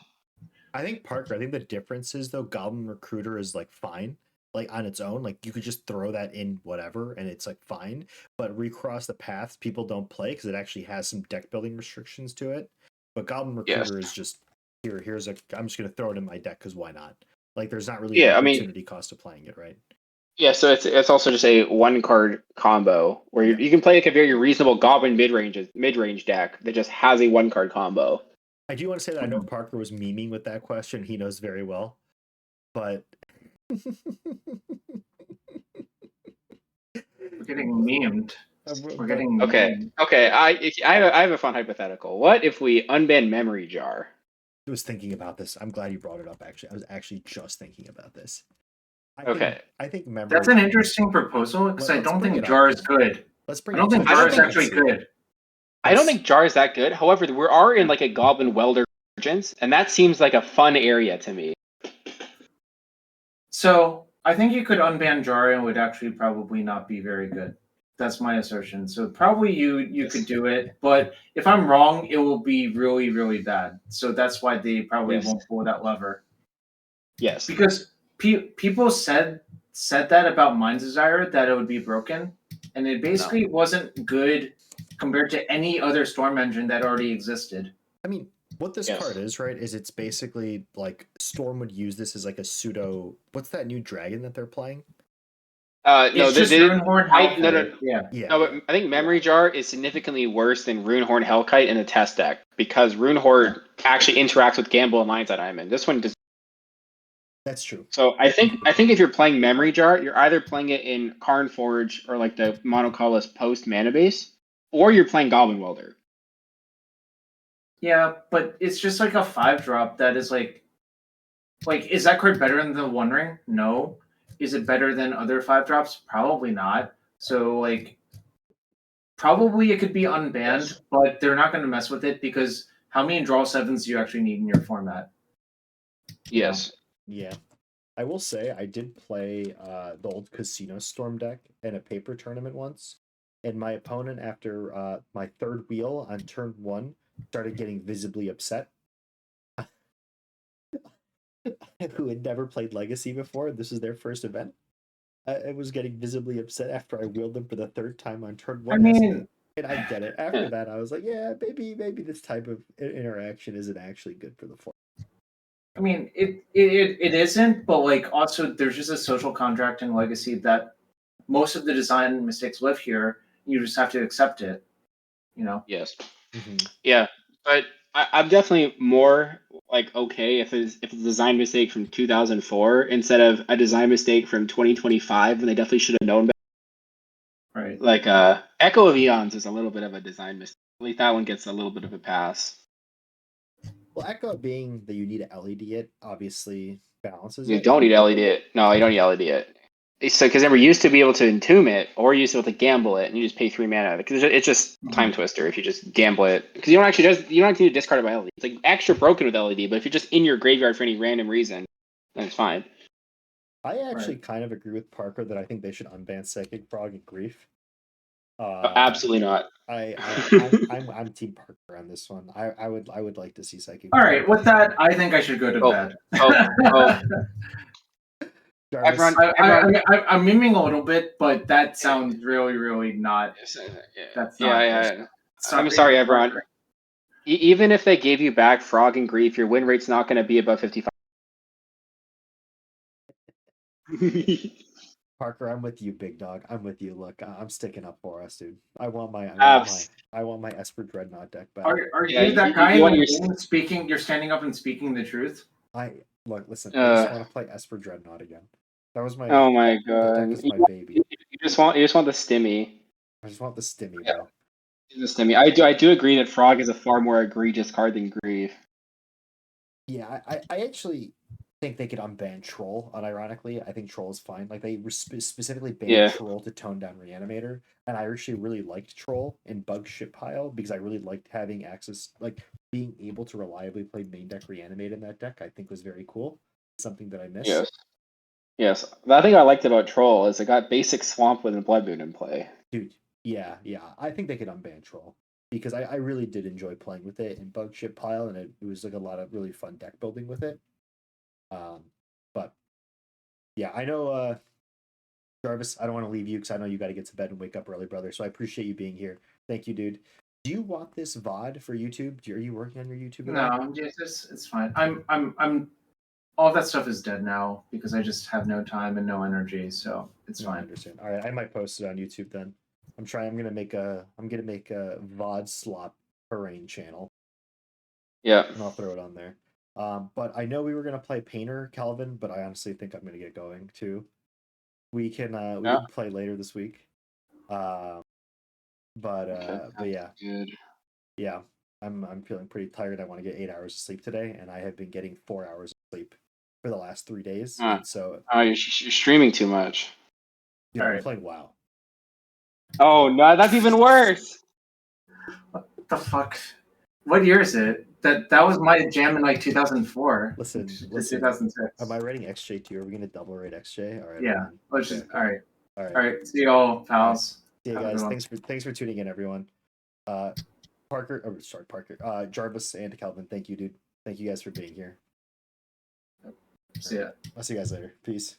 I think the difference is though Goblin Recruiter is like fine. Like on its own, like you could just throw that in whatever and it's like fine. But Recross the Paths people don't play because it actually has some deck building restrictions to it. But Goblin Recruiter is just I'm just gonna throw it in my deck because why not? Like there's not really an opportunity cost of playing it, right? Yeah, so it's also just a 1-card combo where you can play like a very reasonable Goblin mid-range deck that just has a 1-card combo. I do want to say that I know Parker was memeing with that question. He knows very well, but we're getting memed. We're getting okay. I have a fun hypothetical. What if we unban Memory Jar? I was thinking about this. I'm glad you brought it up. Actually, I was actually just thinking about this. I think Memory. That's an interesting proposal because I don't think Jar is good. Let's bring. I don't think Jar is actually good. I don't think Jar is that good. However, we are in like a Goblin Welder Convergence, and that seems like a fun area to me. So I think you could unban Jar and it would actually probably not be very good. That's my assertion. So probably you could do it, but if I'm wrong, it will be really, really bad. So that's why they probably won't pull that lever. Yes. Because people said that about Mind's Desire, that it would be broken, and it basically wasn't good compared to any other Storm engine that already existed. I mean, what this card is, right, is it's basically like Storm would use this as like a pseudo. What's that new dragon that they're playing? No, It's just Runehorn Hellkite. Yeah. No, but I think Memory Jar is significantly worse than Runehorn Hellkite in the test deck because Runehorn actually interacts with Gamble and Lines that I'm in. This one does. That's true. So I think if you're playing Memory Jar, you're either playing it in Karn Forge or like the monocolorless post mana base, or you're playing Goblin Welder. Yeah, but it's just like a 5-drop that is like is that card better than the One Ring? No. Is it better than other 5-drops? Probably not. So like probably it could be unbanned, Yes. but they're not going to mess with it because how many draw 7s do you actually need in your format? Yes. Yeah. I will say I did play the old Casino Storm deck in a paper tournament once, and my opponent, after my third wheel on turn 1, started getting visibly upset. Who had never played Legacy before. This is their first event. I was getting visibly upset after I wheeled them for the third time on turn 1. I mean, and I get it. After that, I was like, yeah, maybe this type of interaction isn't actually good for the format. I mean, it isn't, but like also there's just a social contract in Legacy that most of the design mistakes live here. You just have to accept it. You know. Yes. Mm-hmm. Yeah, but I'm definitely more like okay if it's a design mistake from 2004 instead of a design mistake from 2025 when they definitely should have known better. Right. Like Echo of Eons is a little bit of a design mistake. At least that one gets a little bit of a pass. Well, Echo being that you need to LED it obviously balances You it. don't need LED it. No, you don't need LED it. So because we're used to be able to entomb it, or used to be able to gamble it, and you just pay 3 mana. Because it's just time twister if you just gamble it. Because you don't actually need to discard it by LED. It's like extra broken with LED, but if you're just in your graveyard for any random reason, then it's fine. I actually kind of agree with Parker that I think they should unban Psychic Frog and Grief. Absolutely not. I'm Team Parker on this one. I would like to see Psychic. All right, with that, I think I should go to bed. Jarvis, I'm memeing a little bit, but that sounds really, really not. That's not. Yeah. I'm sorry, everyone. Even if they gave you back Frog and Grief, your win rate's not going to be above 55. Parker, I'm with you, big dog. I'm with you. Look, I'm sticking up for us, dude. I want my Esper Dreadnought deck back. Are you that guy in the game speaking? You're standing up and speaking the truth. Listen. I just want to play Esper Dreadnought again. That was my. Oh my god! That deck is my baby. You just want the stimmy. I just want the stimmy, bro. The stimmy. I do agree that Frog is a far more egregious card than Grief. Yeah, I actually think they could unban Troll. Unironically, I think Troll is fine. Like they specifically banned Troll to tone down Reanimator, and I actually really liked Troll in Bug Ship Pile because I really liked having access, like being able to reliably play main deck Reanimate in that deck. I think was very cool. Something that I missed. Yes. The thing I liked about Troll is it got basic Swamp with a Blood Moon in play. Dude, yeah. I think they could unban Troll because I really did enjoy playing with it in Bug Ship Pile, and it was like a lot of really fun deck building with it. But yeah, I know, Jarvis, I don't want to leave you because I know you got to get to bed and wake up early, brother. So I appreciate you being here. Thank you, dude. Do you want this VOD for YouTube? Are you working on your YouTube? No, it's fine. I'm all that stuff is dead now because I just have no time and no energy. So it's fine. I understand. All right, I might post it on YouTube then. I'm gonna make a VOD slop terrain channel. Yeah. And I'll throw it on there. But I know we were gonna play Painter, Calvin, but I honestly think I'm gonna get going too. We can play later this week. But yeah. Good. Yeah. I'm feeling pretty tired. I want to get 8 hours of sleep today, and I have been getting 4 hours of sleep for the last 3 days. And so you're streaming too much. Dude, I'm playing WoW. Oh no, that's even worse. What the fuck? What year is it? That was my jam in like 2004. Listen. 2006. Am I writing XJ to you? Are we gonna double rate XJ? All right. Yeah. All right. All right. All right. See y'all, pals. See you guys. Thanks for tuning in, everyone. Parker. Jarvis and Calvin. Thank you, dude. Thank you guys for being here. See ya. I'll see you guys later. Peace.